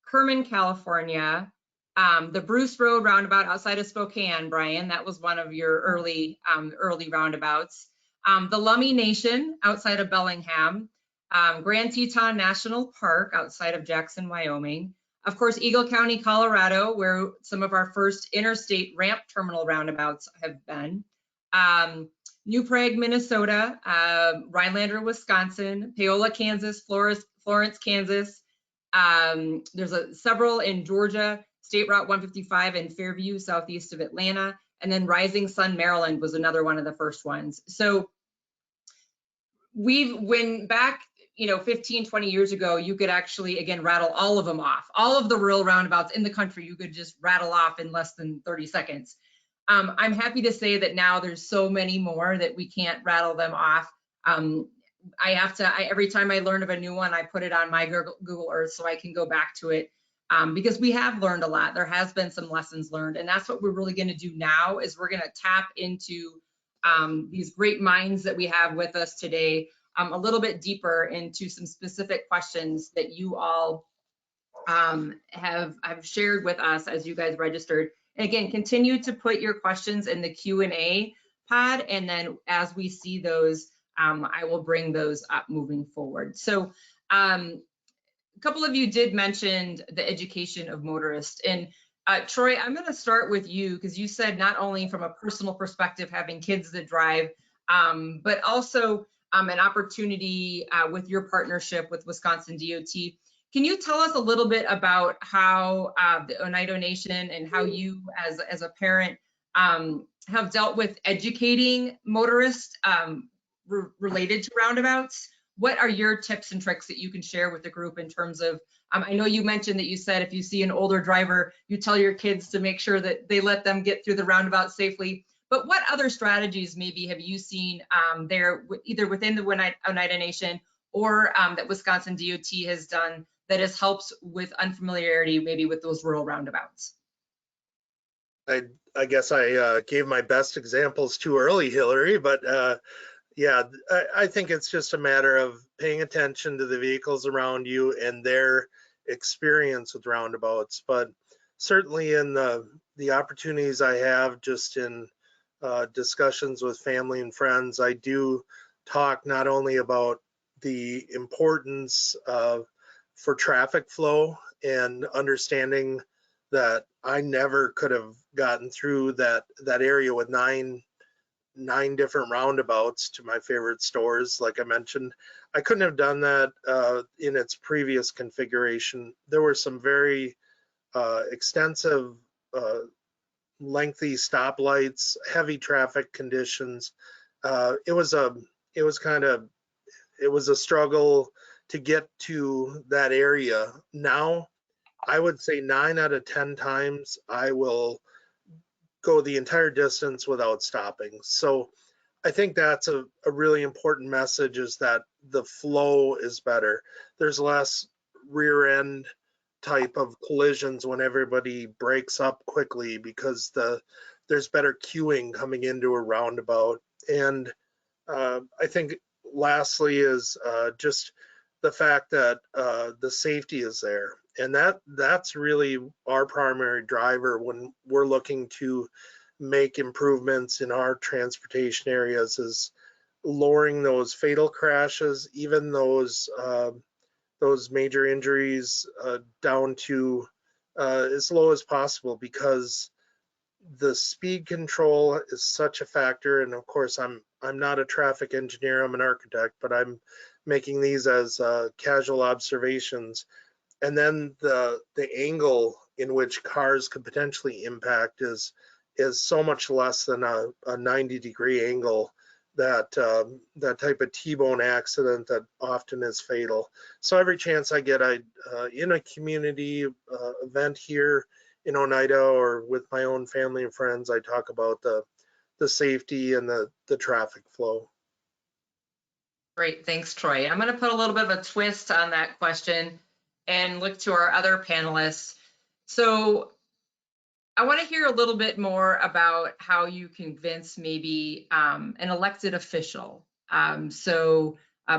Kerman, California, the Bruce Road roundabout outside of Spokane, Brian, that was one of your early roundabouts. The Lummi Nation outside of Bellingham, Grand Teton National Park outside of Jackson, Wyoming. Of course, Eagle County, Colorado, where some of our first interstate ramp terminal roundabouts have been. New Prague, Minnesota, Rhinelander, Wisconsin, Paola, Kansas, Florence, Kansas. There's several in Georgia, State Route 155 in Fairview, southeast of Atlanta, and then Rising Sun, Maryland was another one of the first ones. So when back, 15, 20 years ago, you could actually, again, rattle all of them off. All of the rural roundabouts in the country, you could just rattle off in less than 30 seconds. I'm happy to say that now there's so many more that we can't rattle them off. Every time I learn of a new one, I put it on my Google Earth so I can go back to it, because we have learned a lot. There has been some lessons learned, and that's what we're really going to do now is we're going to tap into these great minds that we have with us today, a little bit deeper into some specific questions that you all have shared with us as you guys registered. And again, continue to put your questions in the Q&A pod, and then as we see those, I will bring those up moving forward. So a couple of you did mention the education of motorists. And Troy, I'm going to start with you, because you said not only from a personal perspective, having kids that drive, but also an opportunity with your partnership with Wisconsin DOT. Can you tell us a little bit about how the Oneida Nation and how you as a parent have dealt with educating motorists related to roundabouts? What are your tips and tricks that you can share with the group in terms of, I know you mentioned that you said if you see an older driver, you tell your kids to make sure that they let them get through the roundabout safely. But what other strategies maybe have you seen there, either within the Oneida Nation or that Wisconsin DOT has done that has helped with unfamiliarity maybe with those rural roundabouts? I guess I gave my best examples too early, Hillary, but yeah, I think it's just a matter of paying attention to the vehicles around you and their experience with roundabouts. But certainly in the opportunities I have just in discussions with family and friends, I do talk not only about the importance for traffic flow and understanding that I never could have gotten through that area with nine different roundabouts to my favorite stores. Like I mentioned, I couldn't have done that in its previous configuration. There were some very extensive lengthy stoplights, heavy traffic conditions. It was a struggle to get to that area. Now, I would say 9 out of 10 times I will go the entire distance without stopping. So I think that's a really important message, is that the flow is better. There's less rear end type of collisions when everybody breaks up quickly, because there's better queuing coming into a roundabout. And I think lastly is just the fact that the safety is there. And that's really our primary driver when we're looking to make improvements in our transportation areas, is lowering those fatal crashes, even those major injuries, down to as low as possible, because the speed control is such a factor. And of course, I'm not a traffic engineer, I'm an architect, but I'm making these as casual observations. And then the angle in which cars could potentially impact is so much less than a 90-degree angle, that type of T-bone accident that often is fatal. So every chance I get, in a community event here in Oneida or with my own family and friends, I talk about the safety and the traffic flow. Great, thanks, Troy. I'm going to put a little bit of a twist on that question and look to our other panelists. So I want to hear a little bit more about how you convince maybe an elected official.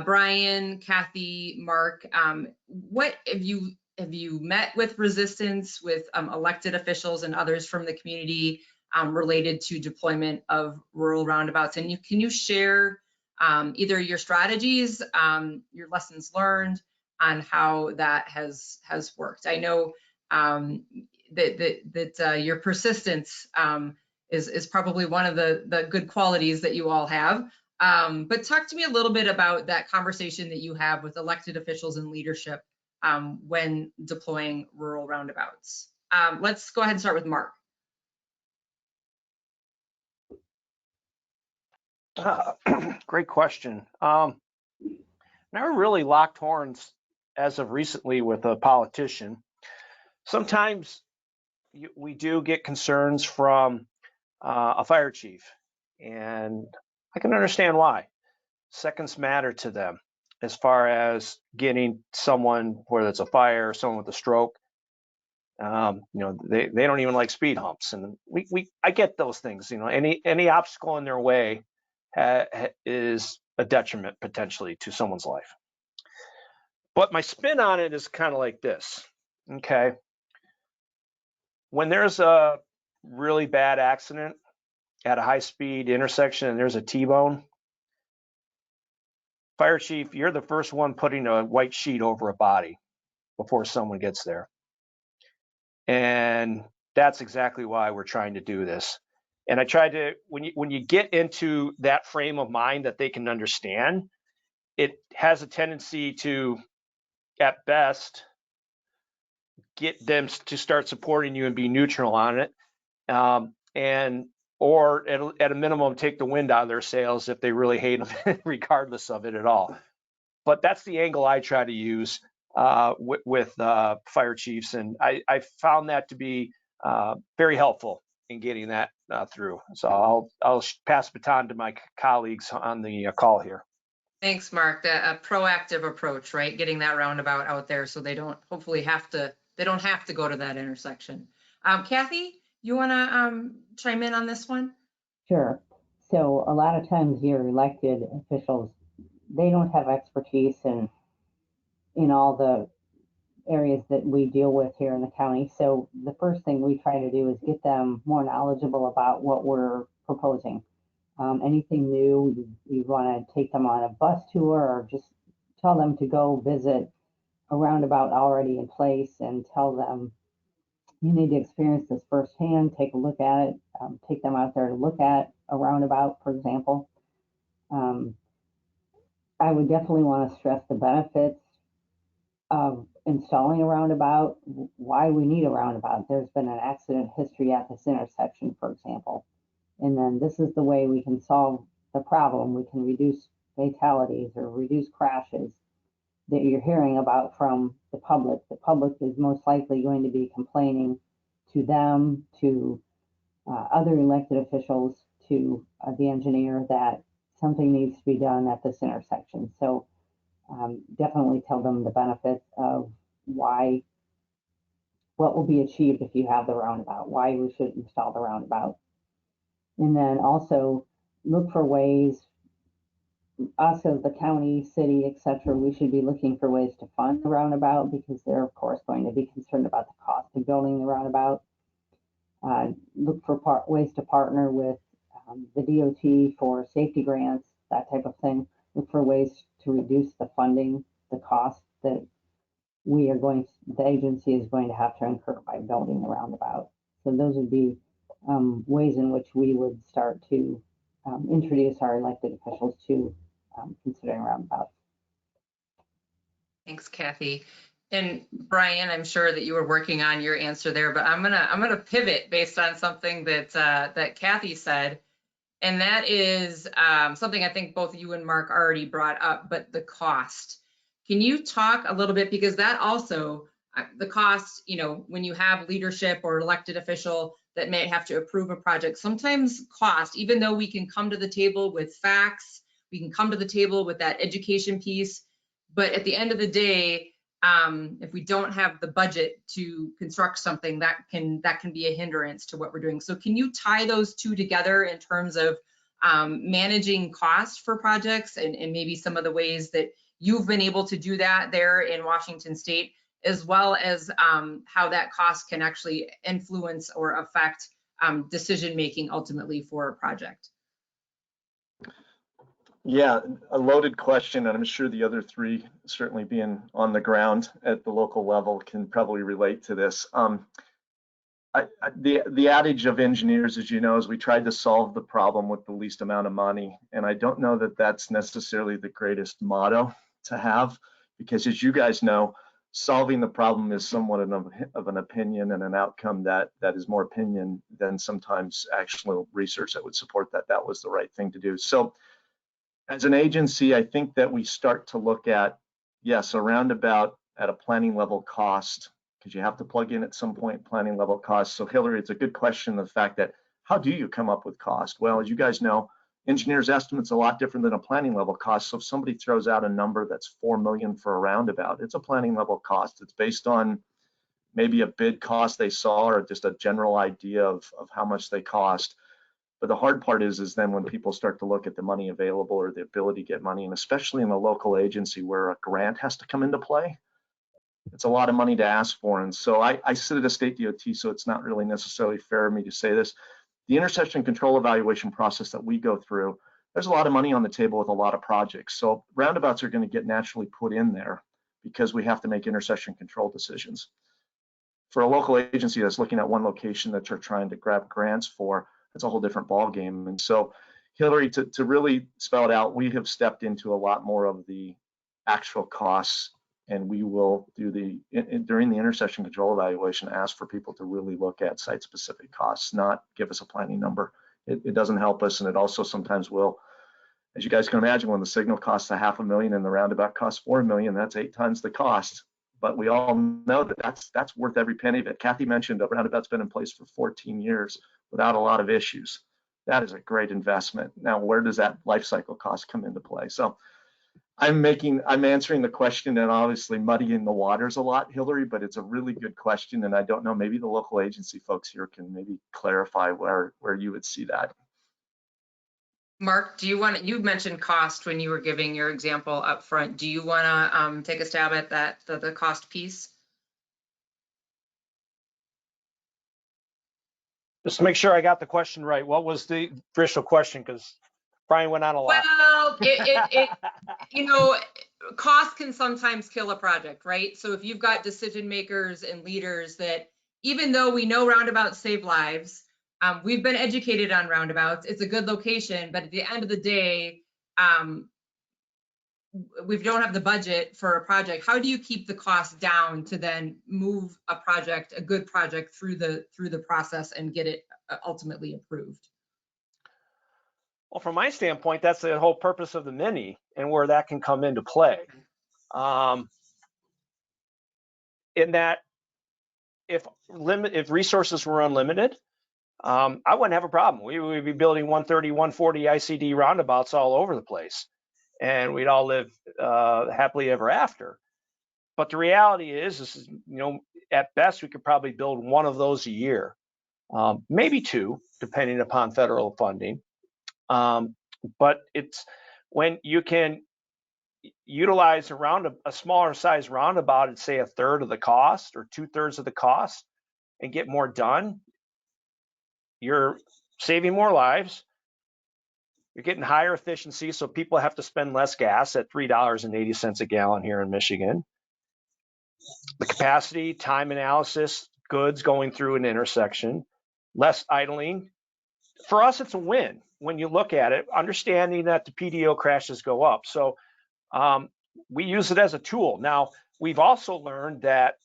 Brian, Kathy, Mark, what have you met with resistance with elected officials and others from the community related to deployment of rural roundabouts? And can you share either your strategies, your lessons learned on how that has worked? I know that your persistence is probably one of the good qualities that you all have. But talk to me a little bit about that conversation that you have with elected officials and leadership when deploying rural roundabouts. Let's go ahead and start with Mark. Great question. Never really locked horns as of recently with a politician. Sometimes we do get concerns from a fire chief, and I can understand why. Seconds matter to them as far as getting someone, whether it's a fire or someone with a stroke. They don't even like speed humps, and I get those things. Any obstacle in their way is a detriment potentially to someone's life. But my spin on it is kind of like this. Okay. When there's a really bad accident at a high-speed intersection and there's a T-bone, fire chief, you're the first one putting a white sheet over a body before someone gets there. And that's exactly why we're trying to do this. And I try to, when you get into that frame of mind that they can understand, it has a tendency to, at best, get them to start supporting you and be neutral on it, or at a minimum take the wind out of their sails if they really hate them, regardless of it at all. But that's the angle I try to use with fire chiefs, and I found that to be very helpful in getting that through. So I'll pass the baton to my colleagues on the call here. Thanks, Mark. A proactive approach, right? Getting that roundabout out there so they don't hopefully have to go to that intersection. Kathy, you want to chime in on this one? Sure. So a lot of times your elected officials, they don't have expertise in all the areas that we deal with here in the county. So the first thing we try to do is get them more knowledgeable about what we're proposing. Anything new, you want to take them on a bus tour or just tell them to go visit a roundabout already in place and tell them you need to experience this firsthand, take a look at it, take them out there to look at a roundabout, for example. I would definitely want to stress the benefits of installing a roundabout, why we need a roundabout. There's been an accident history at this intersection, for example. And then this is the way we can solve the problem. We can reduce fatalities or reduce crashes that you're hearing about from the public. The public is most likely going to be complaining to them, to other elected officials, to the engineer, that something needs to be done at this intersection. So definitely tell them the benefits of what will be achieved if you have the roundabout, why we should install the roundabout. And then also look for ways, us as the county, city, etc., we should be looking for ways to fund the roundabout, because they're of course going to be concerned about the cost of building the roundabout. Look for ways to partner with the DOT for safety grants, that type of thing. Look for ways to reduce the funding, the cost that the agency is going to have to incur by building the roundabout. So those would be ways in which we would start to introduce our elected officials to considering roundabouts. Thanks, Kathy. And Brian, I'm sure that you were working on your answer there, but I'm gonna pivot based on something that that Kathy said, and that is something I think both you and Mark already brought up, but the cost. Can you talk a little bit, because that also, the cost, you know, when you have leadership or elected official that may have to approve a project, sometimes cost, even though we can come to the table with facts, we can come to the table with that education piece, but at the end of the day, if we don't have the budget to construct something, that can be a hindrance to what we're doing. So can you tie those two together in terms of managing cost for projects, and maybe some of the ways that you've been able to do that there in Washington State, as well as how that cost can actually influence or affect decision-making ultimately for a project? Yeah, a loaded question, and I'm sure the other three, certainly being on the ground at the local level, can probably relate to this. The adage of engineers, as you know, is we tried to solve the problem with the least amount of money, and I don't know that that's necessarily the greatest motto to have, because as you guys know, solving the problem is somewhat of an opinion and an outcome that is more opinion than sometimes actual research that would support that that was the right thing to do. So as an agency, I think that we start to look at, yes, a roundabout at a planning level cost, because you have to plug in at some point planning level cost. So Hillary, it's a good question, the fact that how do you come up with cost? Well, as you guys know, engineers' estimate's a lot different than a planning level cost. So if somebody throws out a number that's $4 million for a roundabout, it's a planning level cost. It's based on maybe a bid cost they saw, or just a general idea of how much they cost. But the hard part is then when people start to look at the money available or the ability to get money, and especially in a local agency where a grant has to come into play, it's a lot of money to ask for. And so I sit at a state DOT, so it's not really necessarily fair of me to say this. The intersection control evaluation process that we go through, there's a lot of money on the table with a lot of projects. So roundabouts are going to get naturally put in there because we have to make intersection control decisions. For a local agency that's looking at one location that you're trying to grab grants for, it's a whole different ballgame. And so, Hillary, to really spell it out, we have stepped into a lot more of the actual costs, and we will do during the intersection control evaluation, ask for people to really look at site-specific costs, not give us a planning number. It doesn't help us, and it also sometimes will. As you guys can imagine, when the signal costs $500,000 and the roundabout costs $4 million, that's 8 times the cost. But we all know that that's worth every penny of it. Kathy mentioned a roundabout's been in place for 14 years without a lot of issues. That is a great investment. Now, where does that life cycle cost come into play? So I'm answering the question and obviously muddying the waters a lot, Hillary, but it's a really good question. And I don't know, maybe the local agency folks here can maybe clarify where you would see that. Mark, you mentioned cost when you were giving your example up front. Do you want to take a stab at that, the cost piece? Just to make sure I got the question right, what was the official question? Because Brian went on a lot. Well, you know, cost can sometimes kill a project, right? So if you've got decision makers and leaders that, even though we know roundabouts save lives, we've been educated on roundabouts, it's a good location, but at the end of the day, we don't have the budget for a project, how do you keep the cost down to then move a good project through the process and get it ultimately approved? Well, from my standpoint, that's the whole purpose of the mini and where that can come into play. In that, if resources were unlimited, I wouldn't have a problem. We would be building 130, 140 ICD roundabouts all over the place, and we'd all live happily ever after. But the reality is, at best, we could probably build one of those a year, maybe two, depending upon federal funding. But it's when you can utilize a smaller size roundabout at, say, 1/3 of the cost or 2/3 of the cost and get more done, you're saving more lives. You're getting higher efficiency, so people have to spend less gas at $3.80 a gallon here in Michigan. The capacity, time analysis, goods going through an intersection, less idling. For us, it's a win when you look at it, understanding that the PDO crashes go up. So we use it as a tool. Now, we've also learned that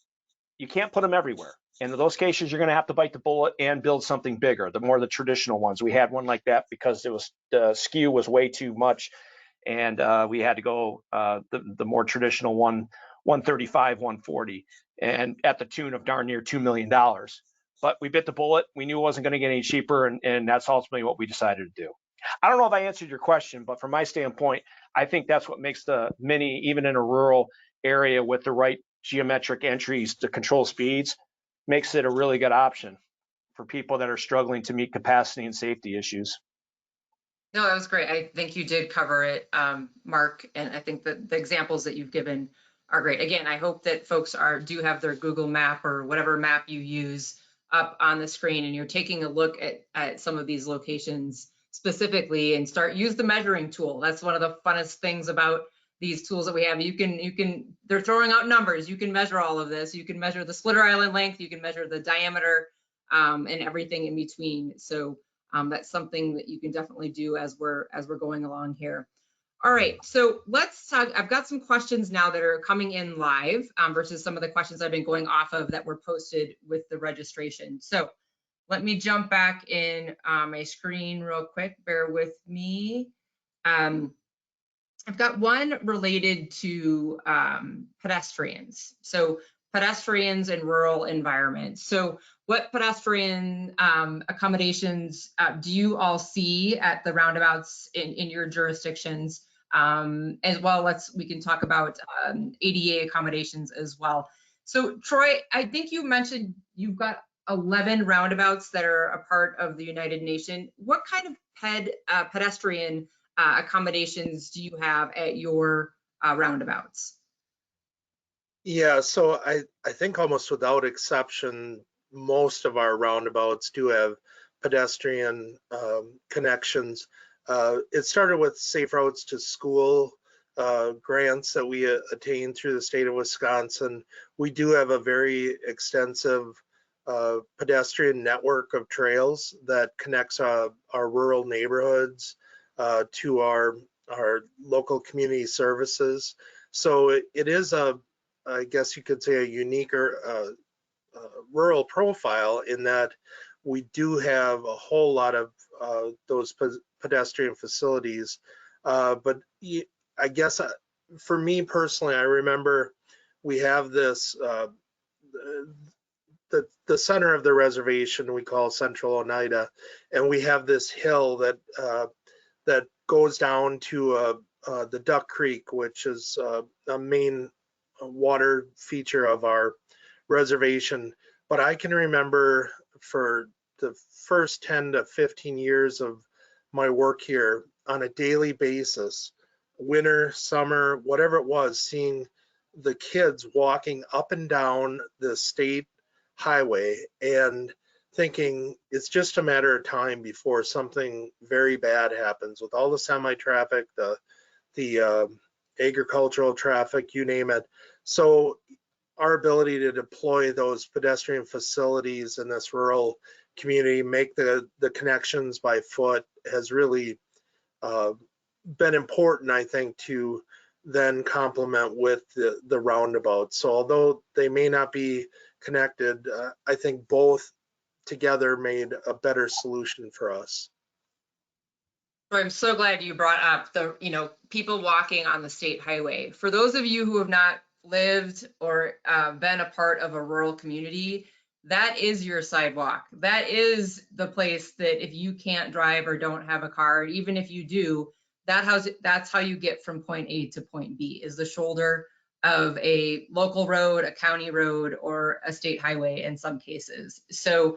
you can't put them everywhere. And in those cases, you're going to have to bite the bullet and build something bigger, the traditional ones. We had one like that because the skew was way too much, and we had to go the more traditional one, 135, 140, and at the tune of darn near $2 million. But we bit the bullet. We knew it wasn't going to get any cheaper, and that's ultimately what we decided to do. I don't know if I answered your question, but from my standpoint, I think that's what makes the Mini, even in a rural area with the right geometric entries to control speeds, makes it a really good option for people that are struggling to meet capacity and safety issues. No, that was great. I think you did cover it, Mark, and I think that the examples that you've given are great. Again, I hope that folks do have their Google map or whatever map you use up on the screen, and you're taking a look at some of these locations specifically and use the measuring tool. That's one of the funnest things about these tools that we have. They're throwing out numbers. You can measure all of this. You can measure the splitter island length. You can measure the diameter and everything in between. So that's something that you can definitely do as we're going along here. All right, so let's talk. I've got some questions now that are coming in live versus some of the questions I've been going off of that were posted with the registration. So let me jump back in my screen real quick. Bear with me. I've got one related to pedestrians. So pedestrians in rural environments. So what pedestrian accommodations do you all see at the roundabouts in your jurisdictions? As well, we can talk about ADA accommodations as well. So Troy, I think you mentioned you've got 11 roundabouts that are a part of the United Nations. What kind of pedestrian accommodations do you have at your roundabouts? Yeah, so I think almost without exception, most of our roundabouts do have pedestrian connections. It started with Safe Routes to School grants that we attained through the state of Wisconsin. We do have a very extensive pedestrian network of trails that connects our rural neighborhoods to our local community services. So it is I guess you could say, a unique rural profile in that we do have a whole lot of those pedestrian facilities. But I guess for me personally, I remember we have this, the center of the reservation we call Central Oneida, and we have this hill that goes down to the Duck Creek, which is a main water feature of our reservation. But I can remember for the first 10 to 15 years of my work here, on a daily basis, winter, summer, whatever it was, seeing the kids walking up and down the state highway and thinking it's just a matter of time before something very bad happens with all the semi-traffic, the agricultural traffic, you name it. So our ability to deploy those pedestrian facilities in this rural community, make the connections by foot, has really been important, I think, to then complement with the roundabout. So although they may not be connected, I think both together made a better solution for us. I'm so glad you brought up the, people walking on the state highway. For those of you who have not lived or been a part of a rural community, that is your sidewalk. That is the place that if you can't drive or don't have a car, even if you do, that's how you get from point A to point B, is the shoulder of a local road, a county road, or a state highway in some cases. So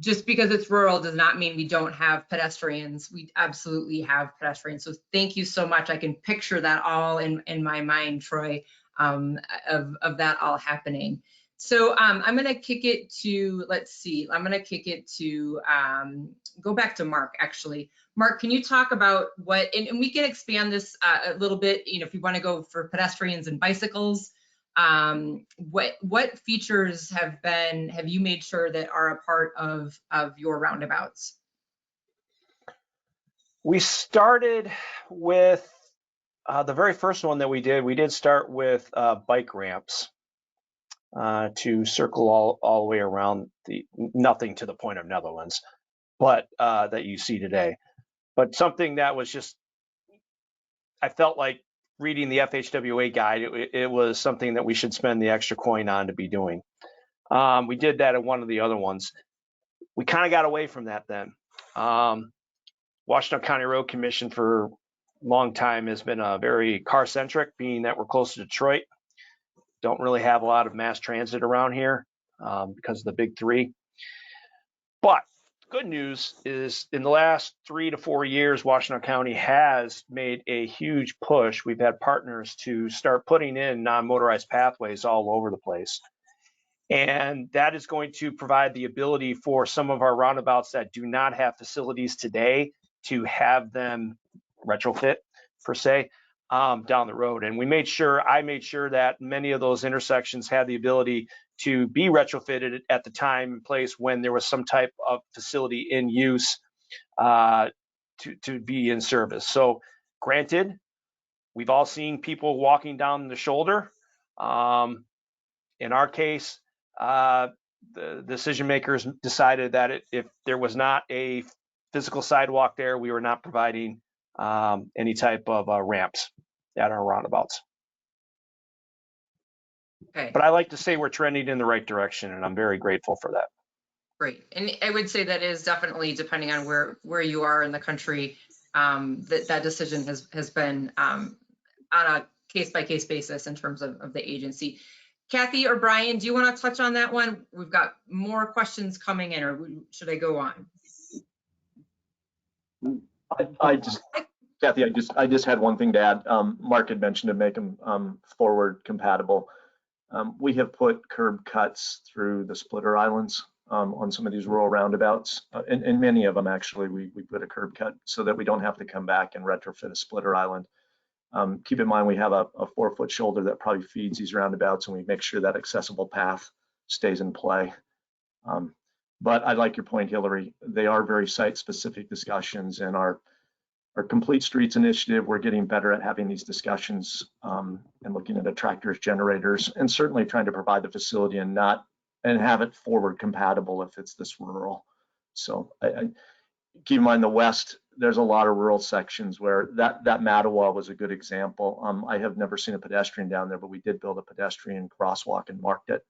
just because it's rural does not mean we don't have pedestrians. We absolutely have pedestrians. So thank you so much. I can picture that all in my mind, Troy, of that all happening. So I'm going to kick it to, let's see, I'm going to kick it to, go back to Mark, actually. Mark, can you talk about what, and we can expand this a little bit, if you want to go for pedestrians and bicycles, what features have you made sure that are a part of your roundabouts? We started with the very first one that we did start with bike ramps to circle all the way around nothing to the point of Netherlands, but that you see today. But something that was just, I felt like reading the FHWA guide, it was something that we should spend the extra coin on to be doing. We did that at one of the other ones. We kind of got away from that then. Washington County Road Commission for a long time has been very car-centric, being that we're close to Detroit. Don't really have a lot of mass transit around here because of the big three. But good news is in the last 3 to 4 years, Washington County has made a huge push. We've had partners to start putting in non-motorized pathways all over the place. And that is going to provide the ability for some of our roundabouts that do not have facilities today to have them retrofit, per se, down the road. And I made sure that many of those intersections had the ability to be retrofitted at the time and place when there was some type of facility in use to be in service. So granted, we've all seen people walking down the shoulder. In our case, the decision makers decided that if there was not a physical sidewalk there, we were not providing any type of ramps at our roundabouts. Okay. But I like to say we're trending in the right direction, and I'm very grateful for that. Great. And I would say that is definitely, depending on where you are in the country, that decision has been on a case-by-case basis in terms of the agency. Kathy or Brian, do you want to touch on that one? We've got more questions coming in, or should I go on? Kathy, I just had one thing to add. Mark had mentioned to make them forward compatible. We have put curb cuts through the splitter islands on some of these rural roundabouts, and many of them actually we put a curb cut so that we don't have to come back and retrofit a splitter island. Keep in mind we have a 4-foot shoulder that probably feeds these roundabouts, and we make sure that accessible path stays in play. But I like your point, Hillary. They are very site-specific discussions, and our Complete Streets initiative, we're getting better at having these discussions and looking at attractors, generators, and certainly trying to provide the facility and have it forward compatible if it's this rural. So I keep in mind the West, there's a lot of rural sections where that Mattawa was a good example. I have never seen a pedestrian down there, but we did build a pedestrian crosswalk and marked it.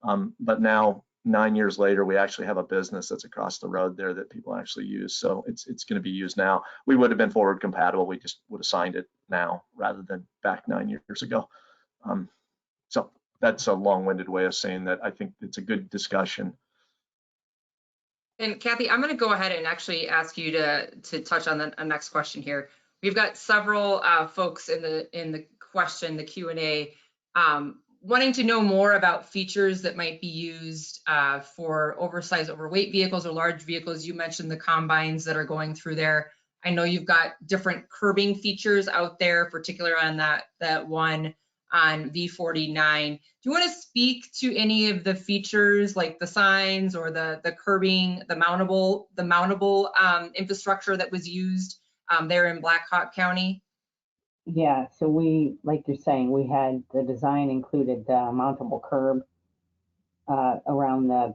But now, 9 years later, we actually have a business that's across the road there that people actually use. So it's going to be used now. We would have been forward compatible. We just would have signed it now rather than back 9 years ago. So that's a long-winded way of saying that I think it's a good discussion. And Kathy, I'm going to go ahead and actually ask you to touch on the next question here. We've got several folks in the question, the Q&A, wanting to know more about features that might be used for oversized, overweight vehicles or large vehicles. You mentioned the combines that are going through there. I know you've got different curbing features out there, particularly on that one on V49. Do you want to speak to any of the features like the signs or the curbing, the mountable infrastructure that was used there in Black Hawk County? Yeah, so we, like you're saying, we had the design included the mountable curb around the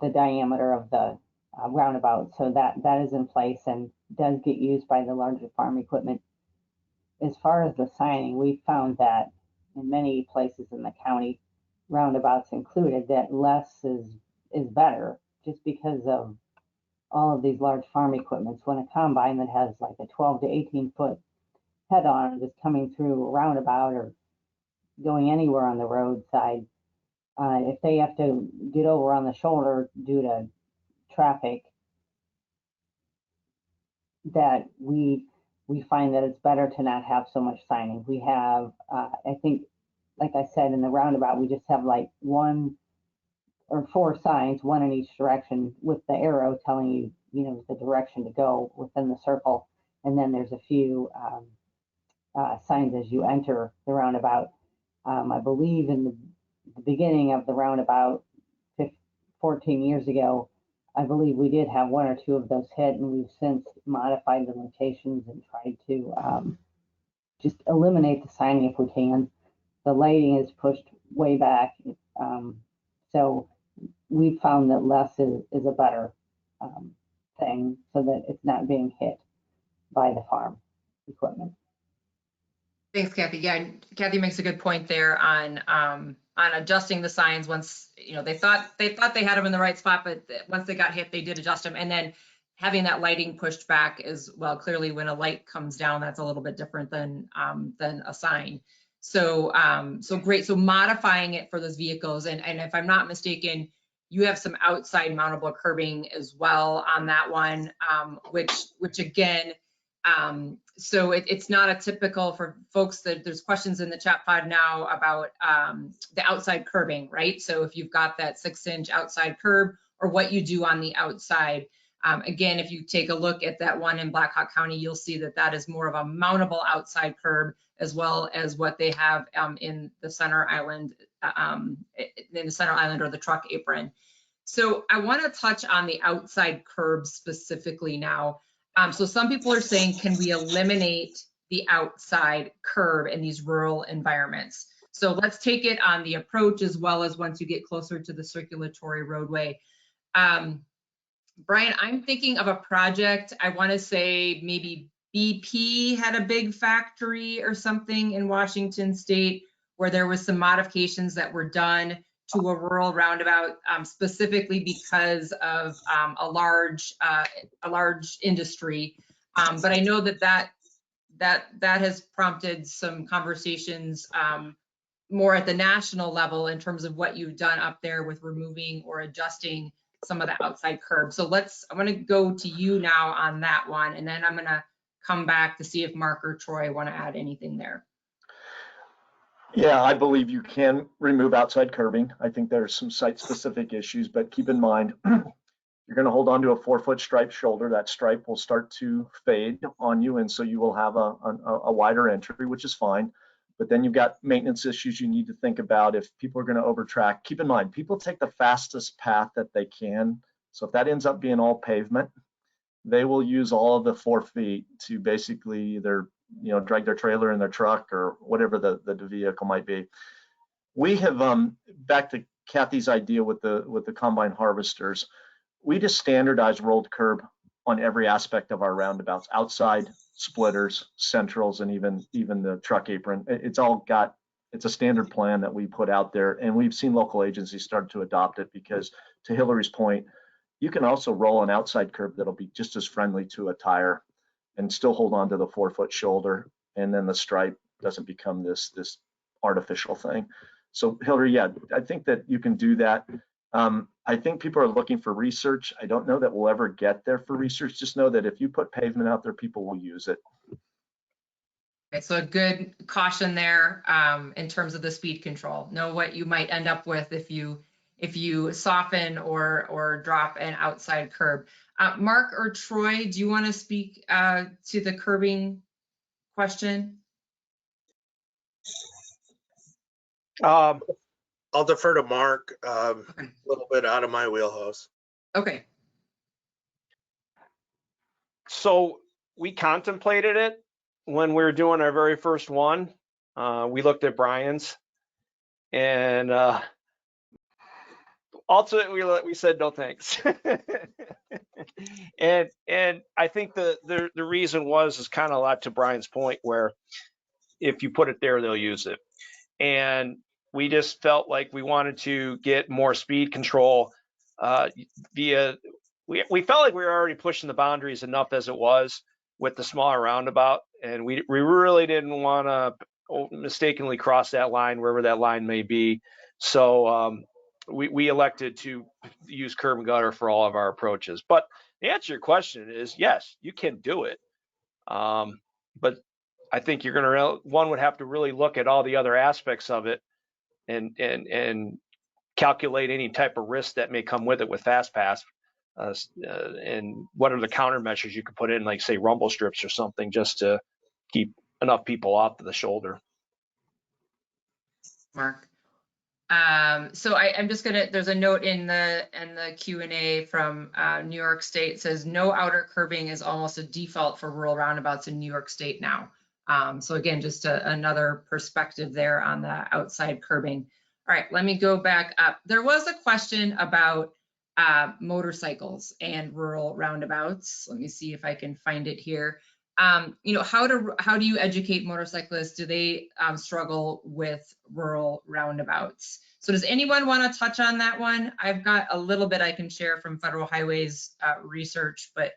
diameter of the roundabout. So that is in place and does get used by the larger farm equipment. As far as the signing, we found that in many places in the county, roundabouts included, that less is better, just because of all of these large farm equipments. When a combine that has like a 12 to 18 foot head on is coming through a roundabout or going anywhere on the roadside, if they have to get over on the shoulder due to traffic, that we find that it's better to not have so much signing. We have, I think, like I said, in the roundabout, we just have like 1 or 4 signs, one in each direction, with the arrow telling you, the direction to go within the circle. And then there's a few signs as you enter the roundabout. I believe in the beginning of the roundabout 14 years ago, I believe we did have 1 or 2 of those hit, and we've since modified the locations and tried to just eliminate the signing if we can. The lighting is pushed way back. So we found that less is a better thing, so that it's not being hit by the farm equipment. Thanks, Kathy. Yeah, Kathy makes a good point there on adjusting the signs once, they thought they had them in the right spot, but once they got hit, they did adjust them. And then having that lighting pushed back as well. Clearly, when a light comes down, that's a little bit different than a sign. So great. So modifying it for those vehicles, and if I'm not mistaken, you have some outside mountable curbing as well on that one, which again, so it's not a typical for folks that there's questions in the chat pod now about the outside curbing, right? So if you've got that 6-inch outside curb or what you do on the outside. Again, if you take a look at that one in Black Hawk County, you'll see that is more of a mountable outside curb, as well as what they have in the center island, or the truck apron. So I want to touch on the outside curb specifically now. So some people are saying, can we eliminate the outside curb in these rural environments? So let's take it on the approach as well as once you get closer to the circulatory roadway. Brian, I'm thinking of a project, I want to say maybe BP had a big factory or something in Washington State where there was some modifications that were done to a rural roundabout, specifically because of a large industry. But I know that has prompted some conversations more at the national level in terms of what you've done up there with removing or adjusting some of the outside curb. So I'm going to go to you now on that one, and then I'm going to come back to see if Mark or Troy want to add anything there. Yeah, I believe you can remove outside curbing. I think there's some site-specific issues, but keep in mind, you're going to hold on to a 4-foot stripe shoulder. That stripe will start to fade on you, and so you will have a wider entry, which is fine. But then you've got maintenance issues you need to think about if people are going to overtrack. Keep in mind, people take the fastest path that they can. So if that ends up being all pavement, they will use all of the 4 feet to basically either drag their trailer in their truck or whatever the vehicle might be. We have back to Kathy's idea with the combine harvesters. We just standardized rolled curb on every aspect of our roundabouts, outside, splitters, centrals, and even the truck apron. It's a standard plan that we put out there, and we've seen local agencies start to adopt it because, to Hillary's point, you can also roll an outside curb that'll be just as friendly to a tire and still hold on to the 4-foot shoulder, and then the stripe doesn't become this artificial thing. So Hillary, yeah, I think that you can do that. I think people are looking for research. I don't know that we'll ever get there for research. Just know that if you put pavement out there, people will use it. Okay, so a good caution there in terms of the speed control. Know what you might end up with if you soften or drop an outside curb. Mark or Troy, do you want to speak to the curbing question? I'll defer to Mark, a little bit out of my wheelhouse. Okay. So we contemplated it, when we were doing our very first one, we looked at Brian's, and ultimately we said no thanks. and I think the reason is kind of a lot to Brian's point, where if you put it there, they'll use it. And we just felt like we wanted to get more speed control via. We felt like we were already pushing the boundaries enough as it was with the smaller roundabout, and we really didn't want to mistakenly cross that line, wherever that line may be. So we elected to use curb and gutter for all of our approaches. But the answer to your question is yes, you can do it. But I think you're going to, one would have to really look at all the other aspects of it and calculate any type of risk that may come with it with FastPass. And what are the countermeasures you could put in, like say rumble strips or something, just to keep enough people off the shoulder. Mark. So I'm just gonna, there's a note in the Q&A from New York State. It says no outer curbing is almost a default for rural roundabouts in New York State now. So again, just another perspective there on the outside curbing. All right, let me go back up. There was a question about motorcycles and rural roundabouts. Let me see if I can find it here. You know, how do you educate motorcyclists? Do they struggle with rural roundabouts? So does anyone want to touch on that one? I've got a little bit I can share from Federal Highways research, but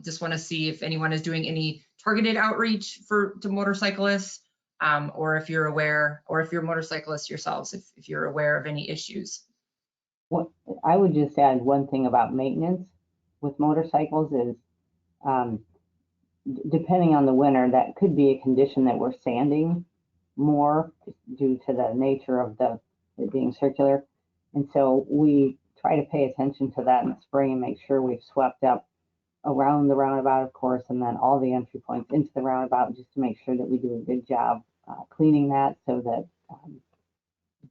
just want to see if anyone is doing any targeted outreach to motorcyclists, or if you're aware, or if you're motorcyclists yourselves, if you're aware of any issues. What I would just add one thing about maintenance with motorcycles is, depending on the winter, that could be a condition that we're sanding more due to the nature of it being circular. And so we try to pay attention to that in the spring and make sure we've swept up around the roundabout, of course, and then all the entry points into the roundabout, just to make sure that we do a good job cleaning that, so that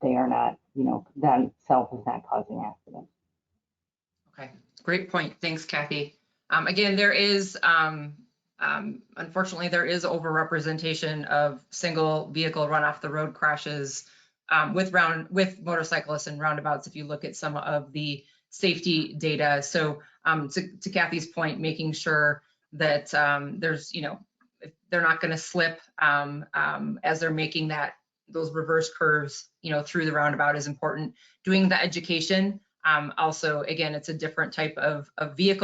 they are not, you know, that itself is not causing accidents. Okay, great point. Thanks, Kathy. Again, there is, unfortunately, there is overrepresentation of single vehicle run off the road crashes with motorcyclists and roundabouts, if you look at some of the safety data. So to Kathy's point, making sure that there's, you know, they're not going to slip as they're making those reverse curves, you know, through the roundabout is important. Doing the education. Also, again, it's a different type of vehicle.